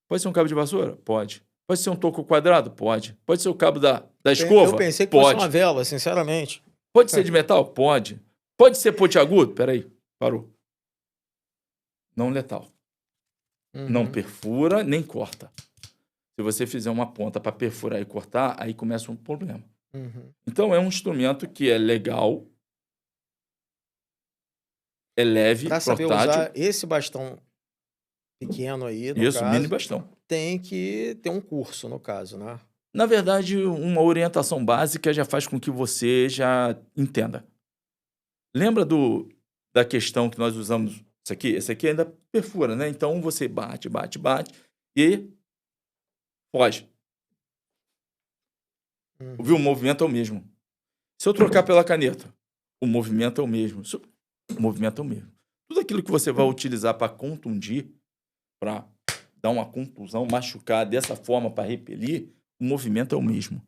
[SPEAKER 2] Pode ser um cabo de vassoura? Pode. Pode ser um toco quadrado? Pode. Pode ser o cabo da escova?
[SPEAKER 1] Eu pensei que
[SPEAKER 2] Pode.
[SPEAKER 1] fosse uma vela, sinceramente.
[SPEAKER 2] Pode ser de metal? Pode. Pode ser pontiagudo? Peraí, parou. Não letal. Não perfura nem corta. Se você fizer uma ponta para perfurar e cortar, aí começa um problema. Então, é um instrumento que é legal, é leve,
[SPEAKER 1] Para saber
[SPEAKER 2] portátil.
[SPEAKER 1] usar esse bastão pequeno aí, no
[SPEAKER 2] Isso,
[SPEAKER 1] caso,
[SPEAKER 2] mini bastão.
[SPEAKER 1] tem que ter um curso, no caso, né?
[SPEAKER 2] Na verdade, uma orientação básica já faz com que você já entenda. Lembra da questão que nós usamos? Isso aqui? Esse aqui ainda perfura, né? Então, você bate, bate, bate e foge. Viu? O movimento é o mesmo. Se eu trocar pela caneta, o movimento é o mesmo. O movimento é o mesmo. Tudo aquilo que você vai utilizar para contundir, para dar uma contusão, machucar dessa forma, para repelir, o movimento é o mesmo.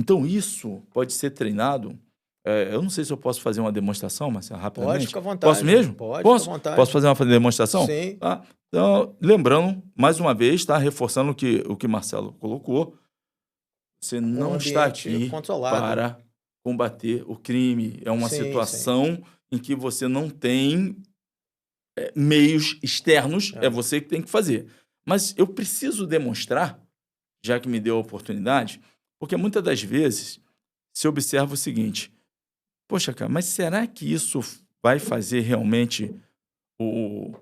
[SPEAKER 2] Então, isso pode ser treinado. Eu não sei se eu posso fazer uma demonstração, Marcelo, rapidamente.
[SPEAKER 1] Pode, fica à vontade.
[SPEAKER 2] Posso mesmo?
[SPEAKER 1] Pode,
[SPEAKER 2] posso?
[SPEAKER 1] fica à vontade.
[SPEAKER 2] Posso fazer uma demonstração?
[SPEAKER 1] Sim.
[SPEAKER 2] Tá? Então, lembrando, mais uma vez, tá? Reforçando o que Marcelo colocou. Você não está aqui
[SPEAKER 1] controlado
[SPEAKER 2] para combater o crime. É uma situação em que você não tem meios externos, é você que tem que fazer. Mas eu preciso demonstrar, já que me deu a oportunidade, porque muitas das vezes se observa o seguinte: poxa, cara, mas será que isso vai fazer realmente o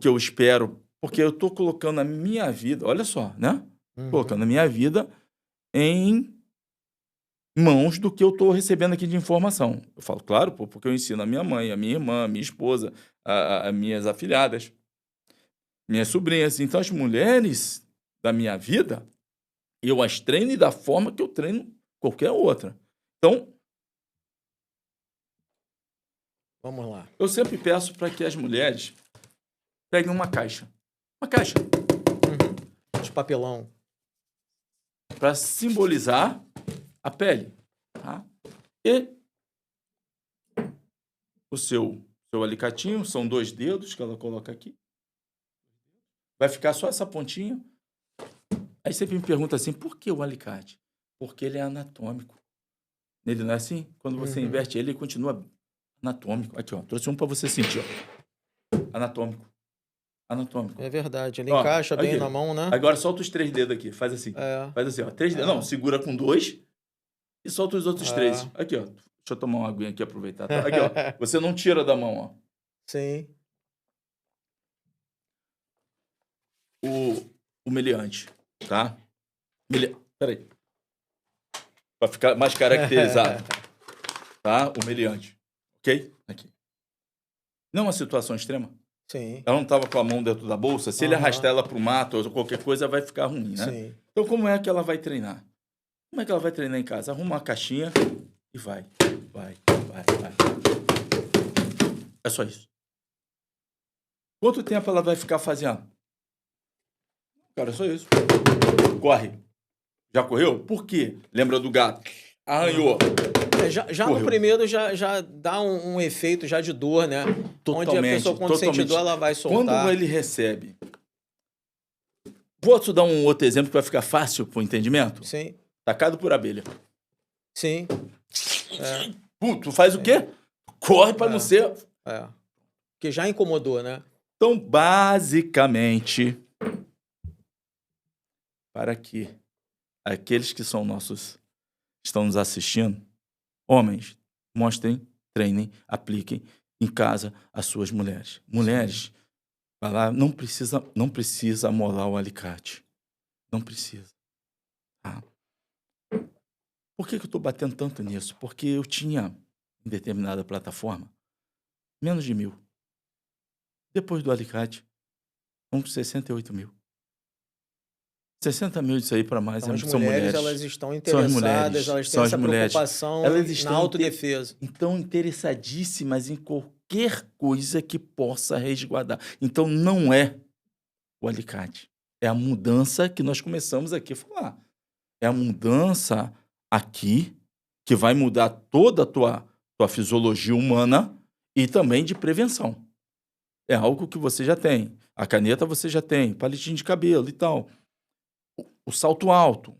[SPEAKER 2] que eu espero? Porque eu estou colocando a minha vida, olha só, né? Colocando a minha vida em mãos do que eu estou recebendo aqui de informação. Eu falo, claro, porque eu ensino a minha mãe, a minha irmã, a minha esposa, as minhas afilhadas, minhas sobrinhas. Então, as mulheres da minha vida, eu as treino da forma que eu treino qualquer outra. Então,
[SPEAKER 1] vamos lá.
[SPEAKER 2] Eu sempre peço para que as mulheres peguem uma caixa. Uma caixa.
[SPEAKER 1] De papelão.
[SPEAKER 2] Para simbolizar a pele. Tá? E o seu alicatinho, são 2 dedos que ela coloca aqui. Vai ficar só essa pontinha. Aí sempre me pergunta assim, por que o alicate? Porque ele é anatômico. Ele não é assim? Quando você inverte ele continua anatômico. Aqui, ó. Trouxe um para você sentir, ó. Anatômico. Anatômico.
[SPEAKER 1] É verdade. Ele encaixa bem
[SPEAKER 2] aqui.
[SPEAKER 1] na mão, né?
[SPEAKER 2] Agora solta os 3 dedos aqui. Faz assim. Faz assim, ó. 3 dedos. Não, segura com 2 e solta os outros 3. Aqui, ó. Deixa eu tomar uma aguinha aqui, aproveitar. Tá? Aqui, ó. Você não tira da mão, ó.
[SPEAKER 1] Sim.
[SPEAKER 2] O meliante, tá? Peraí. Para ficar mais caracterizado. Tá? O meliante. Ok? Aqui. Não é uma situação extrema?
[SPEAKER 1] Sim.
[SPEAKER 2] Ela não estava com a mão dentro da bolsa. Se ele arrastar ela para o mato ou qualquer coisa, vai ficar ruim, né?
[SPEAKER 1] Sim.
[SPEAKER 2] Então, como é que ela vai treinar? Como é que ela vai treinar em casa? Arruma uma caixinha e vai. É só isso. Quanto tempo ela vai ficar fazendo? Cara, é só isso. Corre. Já correu? Por quê? Lembra do gato? Arranhou.
[SPEAKER 1] Já no primeiro já dá um efeito já de dor, né?
[SPEAKER 2] Totalmente.
[SPEAKER 1] Onde a pessoa, quando sente dor, ela vai soltar.
[SPEAKER 2] Quando ele recebe... Posso dar um outro exemplo para ficar fácil pro entendimento?
[SPEAKER 1] Sim.
[SPEAKER 2] Tacado por abelha.
[SPEAKER 1] Sim.
[SPEAKER 2] Tu faz o quê? Corre para não ser...
[SPEAKER 1] Porque já incomodou, né?
[SPEAKER 2] Então, basicamente, para que aqueles que são estão nos assistindo, homens, mostrem, treinem, apliquem em casa as suas mulheres. Mulheres, vai lá, não precisa amolar o alicate. Não precisa. Tá? Por que eu estou batendo tanto nisso? Porque eu tinha, em determinada plataforma, menos de 1.000. Depois do alicate, Uns 68 mil. 60 mil disso aí para mais
[SPEAKER 1] Então, as
[SPEAKER 2] são
[SPEAKER 1] mulheres,
[SPEAKER 2] mulheres.
[SPEAKER 1] elas estão
[SPEAKER 2] São as
[SPEAKER 1] interessadas,
[SPEAKER 2] mulheres.
[SPEAKER 1] elas têm
[SPEAKER 2] São as
[SPEAKER 1] essa
[SPEAKER 2] mulheres.
[SPEAKER 1] preocupação
[SPEAKER 2] Elas
[SPEAKER 1] na
[SPEAKER 2] estão
[SPEAKER 1] autodefesa.
[SPEAKER 2] então interessadíssimas em qualquer coisa que possa resguardar. Então não é o alicate. É a mudança que nós começamos aqui a falar. É a mudança aqui que vai mudar toda a tua fisiologia humana e também de prevenção. É algo que você já tem. A caneta você já tem, palitinho de cabelo e tal. O salto alto.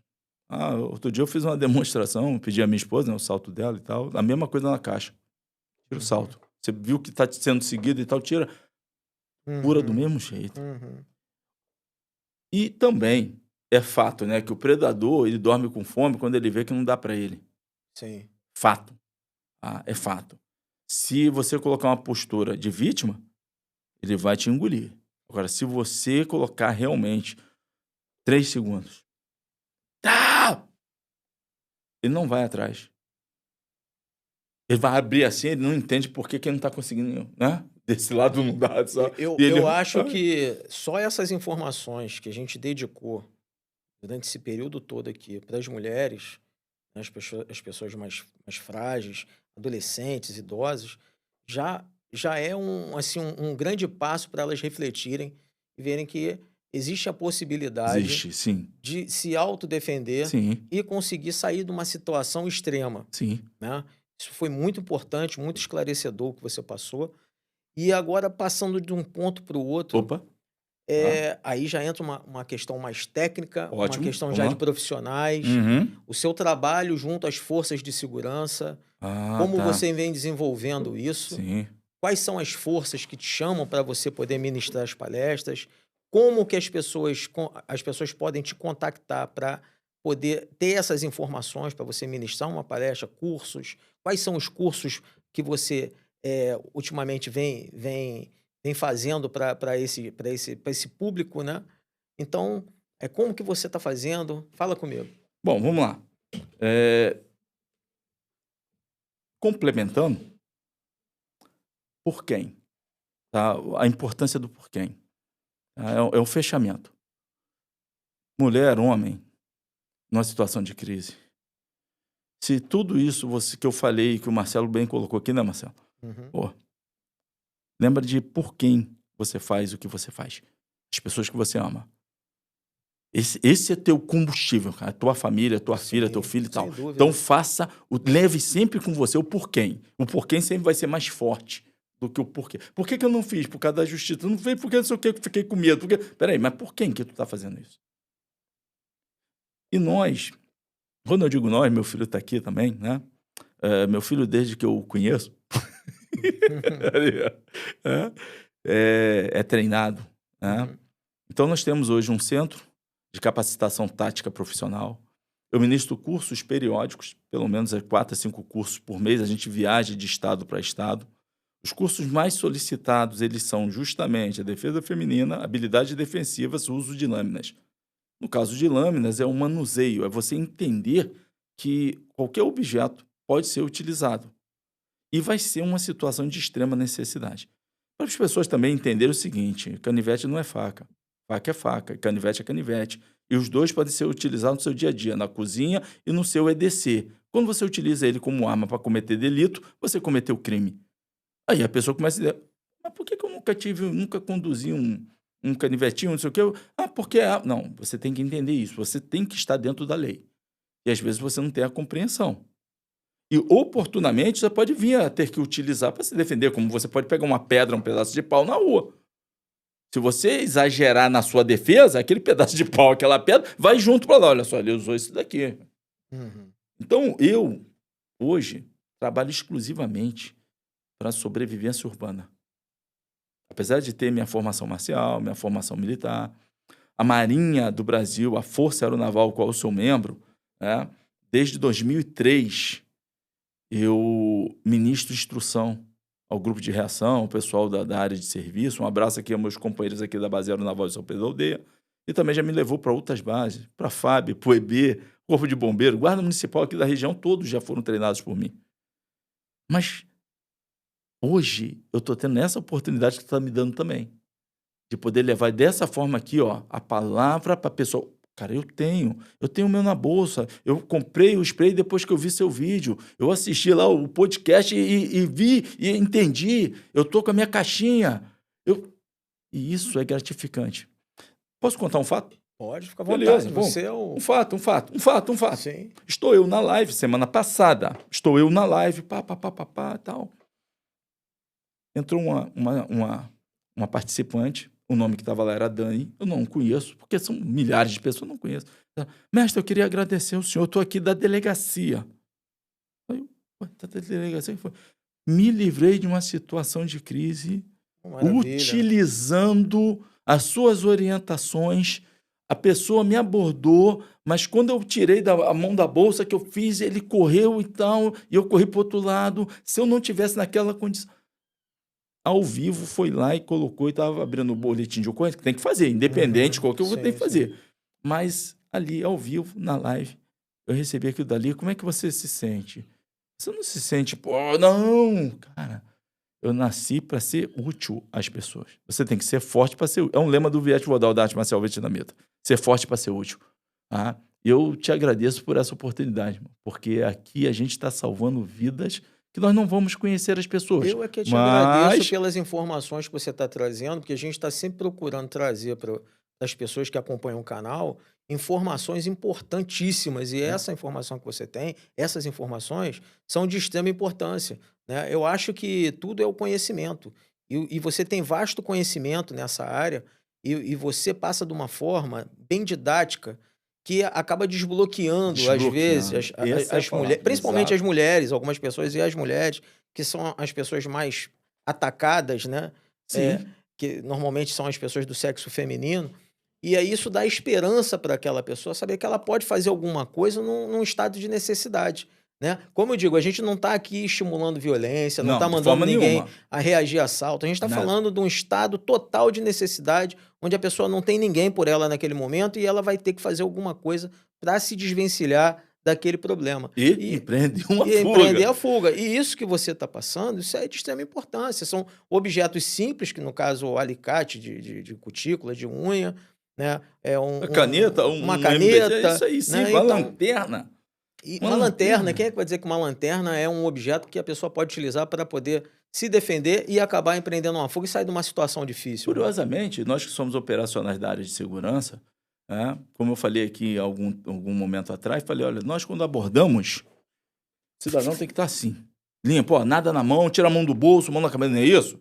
[SPEAKER 2] Outro dia eu fiz uma demonstração, pedi à minha esposa, né, o salto dela e tal, a mesma coisa na caixa. Tira o salto. Você viu que está sendo seguido e tal, tira, pura do
[SPEAKER 1] Uhum,
[SPEAKER 2] mesmo jeito.
[SPEAKER 1] uhum.
[SPEAKER 2] E também é fato, né, que o predador, ele dorme com fome quando ele vê que não dá para ele.
[SPEAKER 1] Sim.
[SPEAKER 2] Fato. É fato. Se você colocar uma postura de vítima, ele vai te engolir. Agora, se você colocar realmente 3 segundos, tá! Ele não vai atrás. Ele vai abrir assim, ele não entende por que ele não está conseguindo, né? Desse lado não dá, só.
[SPEAKER 1] Eu acho que só essas informações que a gente dedicou durante esse período todo aqui para as mulheres, né, as pessoas mais frágeis, adolescentes, idosos, já é assim, um grande passo para elas refletirem e verem que existe a possibilidade
[SPEAKER 2] Existe, sim.
[SPEAKER 1] de se autodefender
[SPEAKER 2] Sim,
[SPEAKER 1] e conseguir sair de uma situação extrema,
[SPEAKER 2] sim.
[SPEAKER 1] né? Isso foi muito importante, muito esclarecedor o que você passou. E agora, passando de um ponto para o outro,
[SPEAKER 2] Opa, tá.
[SPEAKER 1] aí já entra uma questão mais técnica, uma
[SPEAKER 2] Ótimo,
[SPEAKER 1] questão
[SPEAKER 2] vamos
[SPEAKER 1] já de
[SPEAKER 2] lá.
[SPEAKER 1] profissionais,
[SPEAKER 2] Uhum.
[SPEAKER 1] o seu trabalho junto às forças de segurança, como
[SPEAKER 2] Tá.
[SPEAKER 1] você vem desenvolvendo isso,
[SPEAKER 2] Sim.
[SPEAKER 1] quais são as forças que te chamam para você poder ministrar as palestras, como que as pessoas podem te contactar para poder ter essas informações para você ministrar uma palestra, cursos, quais são os cursos que você ultimamente vem fazendo para esse público, né? Então, como que você está fazendo? Fala comigo.
[SPEAKER 2] Bom, vamos lá. Complementando, por quem? Tá? A importância do por quem. Tá? É um fechamento. Mulher, homem, numa situação de crise. Se tudo isso que eu falei, que o Marcelo bem colocou aqui, né, Marcelo?
[SPEAKER 1] Uhum.
[SPEAKER 2] Pô, lembra de por quem você faz o que você faz. As pessoas que você ama. Esse é teu combustível, cara. Tua família, tua filha, teu
[SPEAKER 1] Sim,
[SPEAKER 2] filho e
[SPEAKER 1] sem
[SPEAKER 2] tal. Então
[SPEAKER 1] dúvida.
[SPEAKER 2] leve sempre com você o porquê. O porquê sempre vai ser mais forte do que o porquê. Por que eu não fiz? Por causa da justiça. Não fez porque não sei o que, eu fiquei com medo. Porque... Peraí, mas por quem que tu tá fazendo isso? E nós, quando eu digo nós, meu filho tá aqui também, né? Meu filho, desde que eu o conheço, é treinado, né?
[SPEAKER 1] Uhum.
[SPEAKER 2] Então, nós temos hoje um centro de capacitação tática profissional. Eu ministro cursos periódicos, pelo menos 4 a 5 cursos por mês. A gente viaja de estado para estado. Os cursos mais solicitados, eles são justamente a defesa feminina, habilidades defensivas, o uso de lâminas. No caso de lâminas, é um manuseio, é você entender que qualquer objeto pode ser utilizado. E vai ser uma situação de extrema necessidade. Para as pessoas também entenderem o seguinte: canivete não é faca. Faca é faca, canivete é canivete. E os dois podem ser utilizados no seu dia a dia, na cozinha e no seu EDC. Quando você utiliza ele como arma para cometer delito, você cometeu crime. Aí a pessoa começa a dizer: mas por que eu nunca conduzi um canivetinho, não sei o quê? Porque Não, você tem que entender isso. Você tem que estar dentro da lei. E às vezes você não tem a compreensão. E oportunamente você pode vir a ter que utilizar para se defender, como você pode pegar uma pedra, um pedaço de pau na rua. Se você exagerar na sua defesa, aquele pedaço de pau, aquela pedra, vai junto para lá. Olha só, ele usou isso daqui.
[SPEAKER 1] Uhum.
[SPEAKER 2] Então, eu, hoje, trabalho exclusivamente para sobrevivência urbana. Apesar de ter minha formação marcial, minha formação militar, a Marinha do Brasil, a Força Aeronaval, qual eu sou membro, né, desde 2003, eu ministro instrução ao grupo de reação, ao pessoal da área de serviço. Um abraço aqui aos meus companheiros aqui da Base Aeronaval de São Pedro da Aldeia. E também já me levou para outras bases, para a FAB, para o EB, Corpo de Bombeiro, Guarda Municipal aqui da região, todos já foram treinados por mim. Mas hoje eu estou tendo essa oportunidade que tu está me dando também, de poder levar dessa forma aqui, ó, a palavra para a pessoa. Cara, eu tenho o meu na bolsa. Eu comprei o spray depois que eu vi seu vídeo. Eu assisti lá o podcast e vi e entendi. Eu tô com a minha caixinha. E isso é gratificante. Posso contar um fato?
[SPEAKER 1] Pode, fica à
[SPEAKER 2] Beleza,
[SPEAKER 1] vontade.
[SPEAKER 2] bom.
[SPEAKER 1] Você é o...
[SPEAKER 2] Um fato.
[SPEAKER 1] Sim.
[SPEAKER 2] Estou eu na live semana passada. Tal. Entrou uma participante. O nome que estava lá era Dani. Eu não conheço, porque são milhares de pessoas, eu não conheço. Mestre, eu queria agradecer ao senhor. Eu estou aqui da delegacia. Da delegacia? Me livrei de uma situação de crise utilizando as suas orientações. A pessoa me abordou, mas quando eu tirei a mão da bolsa que eu fiz, ele correu e tal, e eu corri para o outro lado. Se eu não tivesse naquela condição... Ao vivo, foi lá e colocou e estava abrindo o boletim de ocorrência, que tem que fazer, independente de qualquer coisa, tem que fazer. Mas ali, ao vivo, na live, eu recebi aquilo dali. Como é que você se sente? Você não se sente, pô, não, cara. Eu nasci para ser útil às pessoas. Você tem que ser forte para ser útil. É um lema do Viet Vodal da arte marcial vietnamita. Ser forte para ser útil. Tá? Eu te agradeço por essa oportunidade, porque aqui a gente está salvando vidas que nós não vamos conhecer as pessoas.
[SPEAKER 1] Eu é que te agradeço pelas informações que você está trazendo, porque a gente está sempre procurando trazer para as pessoas que acompanham o canal informações importantíssimas. E essa informação que você tem, essas informações, são de extrema importância. Né? Eu acho que tudo é o conhecimento. E você tem vasto conhecimento nessa área e você passa de uma forma bem didática que acaba desbloqueando às vezes, as mulheres, principalmente as mulheres, algumas pessoas e as mulheres, que são as pessoas mais atacadas, né?
[SPEAKER 2] Sim.
[SPEAKER 1] Que normalmente são as pessoas do sexo feminino. E aí isso dá esperança para aquela pessoa saber que ela pode fazer alguma coisa num estado de necessidade. Né? Como eu digo, a gente não está aqui estimulando violência, não está mandando ninguém a reagir a assalto. A gente está falando de um estado total de necessidade, onde a pessoa não tem ninguém por ela naquele momento e ela vai ter que fazer alguma coisa para se desvencilhar daquele problema.
[SPEAKER 2] E empreender uma fuga.
[SPEAKER 1] Empreender a fuga. E isso que você está passando, isso é de extrema importância. São objetos simples, que no caso o alicate de cutícula, de unha, né?
[SPEAKER 2] Uma caneta,
[SPEAKER 1] uma caneta.
[SPEAKER 2] É isso aí, sim,
[SPEAKER 1] né?
[SPEAKER 2] Uma lanterna.
[SPEAKER 1] E uma lanterna, quem é que vai dizer que uma lanterna é um objeto que a pessoa pode utilizar para poder se defender e acabar empreendendo uma fuga e sair de uma situação difícil?
[SPEAKER 2] Curiosamente, nós que somos operacionais da área de segurança, como eu falei aqui algum momento atrás, falei, olha, nós quando abordamos, o cidadão tem que estar assim, limpo, ó, nada na mão, tira a mão do bolso, mão na cabeça, não é isso?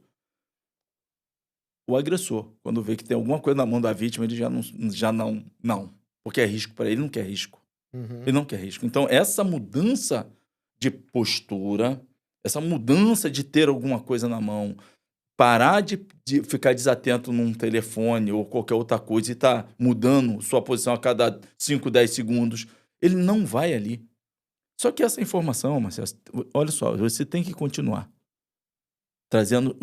[SPEAKER 2] O agressor, quando vê que tem alguma coisa na mão da vítima, ele já não, porque é risco para ele, não quer risco. Ele não quer risco. Então, essa mudança de postura, essa mudança de ter alguma coisa na mão, parar de ficar desatento num telefone ou qualquer outra coisa e estar mudando sua posição a cada 5, 10 segundos, ele não vai ali. Só que essa informação, Marcelo, olha só, você tem que continuar trazendo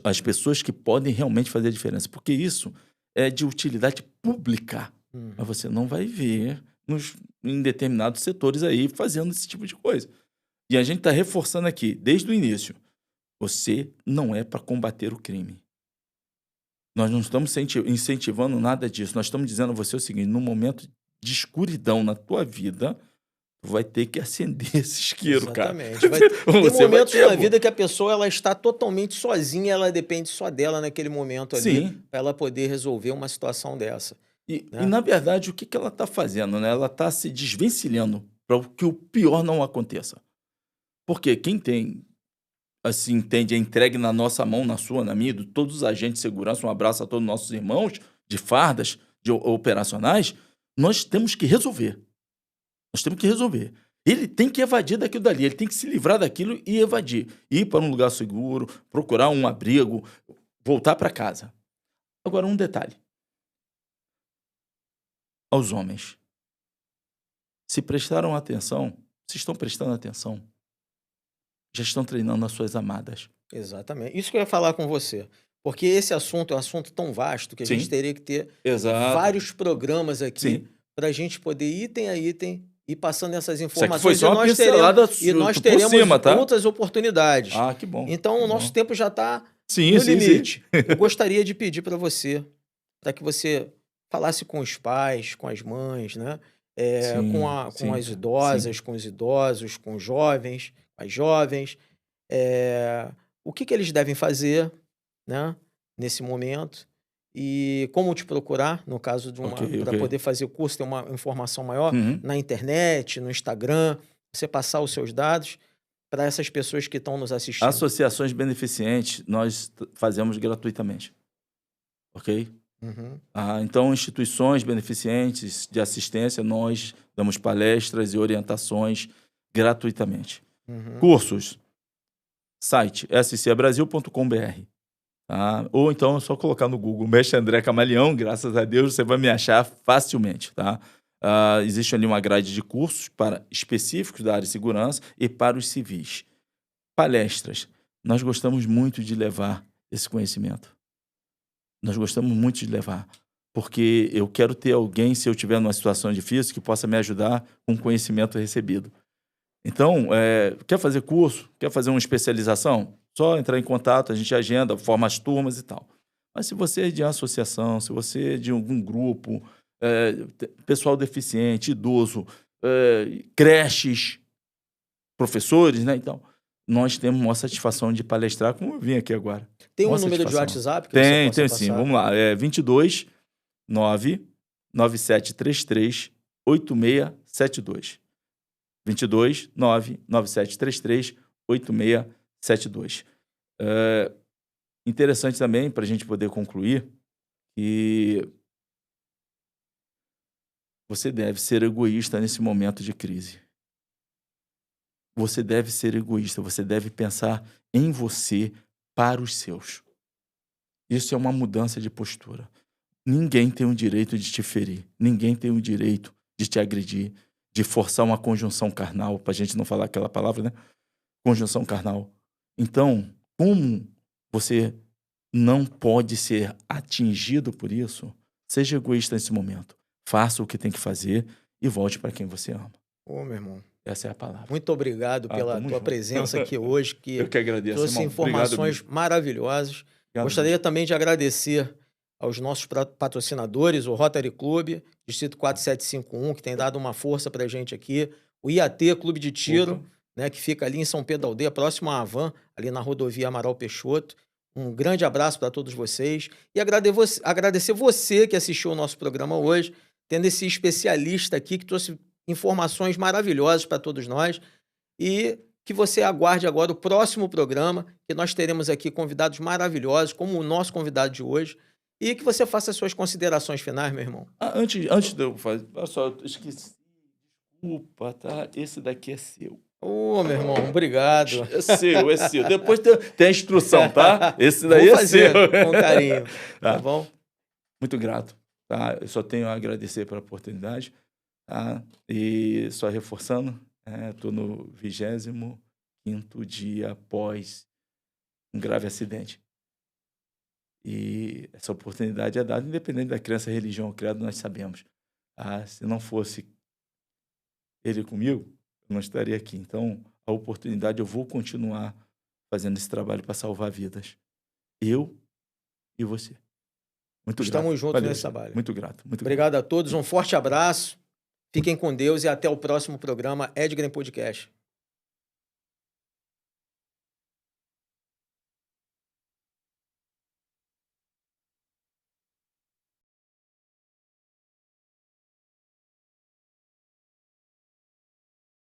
[SPEAKER 2] as pessoas que podem realmente fazer a diferença, porque isso é de utilidade pública, mas você não vai ver em determinados setores aí fazendo esse tipo de coisa. E a gente está reforçando aqui, desde o início, você não é para combater o crime. Nós não estamos incentivando nada disso. Nós estamos dizendo a você o seguinte, no momento de escuridão na tua vida, tu vai ter que acender esse isqueiro,
[SPEAKER 1] exatamente.
[SPEAKER 2] Cara.
[SPEAKER 1] Tem momentos na vida que a pessoa ela está totalmente sozinha, ela depende só dela naquele momento ali, para ela poder resolver uma situação dessa.
[SPEAKER 2] E, na verdade, o que ela está fazendo? Né? Ela está se desvencilhando para que o pior não aconteça. Porque quem tem, assim, entende, é entregue na nossa mão, na sua, na minha, de todos os agentes de segurança, um abraço a todos os nossos irmãos de fardas, de operacionais, nós temos que resolver. Nós temos que resolver. Ele tem que evadir daquilo dali, ele tem que se livrar daquilo e evadir. Ir para um lugar seguro, procurar um abrigo, voltar para casa. Agora, um detalhe. Aos homens. Se prestaram atenção, se estão prestando atenção, já estão treinando as suas amadas.
[SPEAKER 1] Exatamente. Isso que eu ia falar com você. Porque esse assunto é um assunto tão vasto que a gente teria que ter vários programas aqui para a gente poder, item a item, ir passando essas informações.
[SPEAKER 2] Foi só uma pincelada
[SPEAKER 1] e nós teremos outras oportunidades.
[SPEAKER 2] Que bom.
[SPEAKER 1] Então, o nosso tempo já está
[SPEAKER 2] Sim,
[SPEAKER 1] No
[SPEAKER 2] sim, sim.
[SPEAKER 1] limite, eu gostaria de pedir para que você falasse com os pais, com as mães, né?
[SPEAKER 2] Sim,
[SPEAKER 1] Com
[SPEAKER 2] sim,
[SPEAKER 1] as
[SPEAKER 2] cara. Sim.
[SPEAKER 1] idosas, com os idosos, com os jovens, as jovens, o que que eles devem fazer, né, nesse momento e como te procurar, no caso de
[SPEAKER 2] Ok,
[SPEAKER 1] para
[SPEAKER 2] ok.
[SPEAKER 1] poder fazer o curso, ter uma informação maior
[SPEAKER 2] Uhum.
[SPEAKER 1] na internet, no Instagram, você passar os seus dados para essas pessoas que estão nos assistindo.
[SPEAKER 2] Associações beneficentes, nós fazemos gratuitamente, ok?
[SPEAKER 1] Uhum,
[SPEAKER 2] Então, instituições beneficentes de assistência, nós damos palestras e orientações gratuitamente.
[SPEAKER 1] uhum.
[SPEAKER 2] Cursos, site scbrasil.com.br. Tá? Ou então é só colocar no Google Mestre André Camaleão, graças a Deus você vai me achar facilmente. Tá? Existe ali uma grade de cursos para específicos da área de segurança e para os civis. Palestras. Nós gostamos muito de levar esse conhecimento. Nós gostamos muito de levar. Porque eu quero ter alguém, se eu tiver numa situação difícil, que possa me ajudar com o conhecimento recebido. Então, quer fazer curso? Quer fazer uma especialização? Só entrar em contato, a gente agenda, forma as turmas e tal. Mas se você é de associação, se você é de algum grupo, pessoal deficiente, idoso, creches, professores, né? Então, nós temos uma satisfação de palestrar, como eu vim aqui agora.
[SPEAKER 1] Tem um
[SPEAKER 2] Uma
[SPEAKER 1] número de
[SPEAKER 2] satisfação.
[SPEAKER 1] WhatsApp que você
[SPEAKER 2] Tem,
[SPEAKER 1] possa
[SPEAKER 2] tem sim.
[SPEAKER 1] passar?
[SPEAKER 2] Vamos lá. 22 99733 8672. 22 99733 8672. Interessante também, para a gente poder concluir, que você deve ser egoísta nesse momento de crise. Você deve ser egoísta, você deve pensar em você para os seus. Isso é uma mudança de postura. Ninguém tem o direito de te ferir. Ninguém tem o direito de te agredir, de forçar uma conjunção carnal, para a gente não falar aquela palavra, né? Conjunção carnal. Então, como você não pode ser atingido por isso, seja egoísta nesse momento. Faça o que tem que fazer e volte para quem você ama.
[SPEAKER 1] Ô, meu irmão,
[SPEAKER 2] Essa é a palavra.
[SPEAKER 1] muito obrigado pela
[SPEAKER 2] Tamo
[SPEAKER 1] tua
[SPEAKER 2] junto.
[SPEAKER 1] presença aqui hoje,
[SPEAKER 2] Eu
[SPEAKER 1] que
[SPEAKER 2] que agradeço,
[SPEAKER 1] trouxe
[SPEAKER 2] irmão. Obrigado
[SPEAKER 1] informações
[SPEAKER 2] mesmo.
[SPEAKER 1] maravilhosas.
[SPEAKER 2] Obrigado
[SPEAKER 1] Gostaria
[SPEAKER 2] mesmo.
[SPEAKER 1] também de agradecer aos nossos patrocinadores, o Rotary Club, Distrito 4751, que tem dado uma força para a gente aqui, o IAT, Clube de Tiro,
[SPEAKER 2] Opa.
[SPEAKER 1] né, que fica ali em São Pedro da Aldeia, próximo à Havan, ali na rodovia Amaral Peixoto. Um grande abraço para todos vocês e agradecer você que assistiu o nosso programa hoje, tendo esse especialista aqui que trouxe informações maravilhosas para todos nós e que você aguarde agora o próximo programa, que nós teremos aqui convidados maravilhosos, como o nosso convidado de hoje, e que você faça as suas considerações finais, meu irmão.
[SPEAKER 2] Antes de eu fazer, olha só, eu esqueci. Desculpa, tá? Esse daqui é seu.
[SPEAKER 1] Ô, meu irmão, obrigado.
[SPEAKER 2] É seu, é seu. Depois tem a instrução, tá? Esse
[SPEAKER 1] Vou
[SPEAKER 2] daí é
[SPEAKER 1] fazer
[SPEAKER 2] seu.
[SPEAKER 1] com carinho, tá
[SPEAKER 2] Tá?
[SPEAKER 1] bom?
[SPEAKER 2] Muito grato, tá? Eu só tenho a agradecer pela oportunidade, tá? E só reforçando, estou no 25º dia após um grave acidente. E essa oportunidade é dada independente da crença, religião ou credo, nós sabemos. Se não fosse ele comigo, eu não estaria aqui. Então, a oportunidade, eu vou continuar fazendo esse trabalho para salvar vidas. Eu e você. Muito grato.
[SPEAKER 1] Estamos juntos
[SPEAKER 2] Valeu,
[SPEAKER 1] nesse
[SPEAKER 2] gente.
[SPEAKER 1] trabalho.
[SPEAKER 2] Muito grato. Muito
[SPEAKER 1] Obrigado
[SPEAKER 2] grato.
[SPEAKER 1] a todos, um forte abraço, fiquem com Deus e até o próximo programa Edgram Podcast.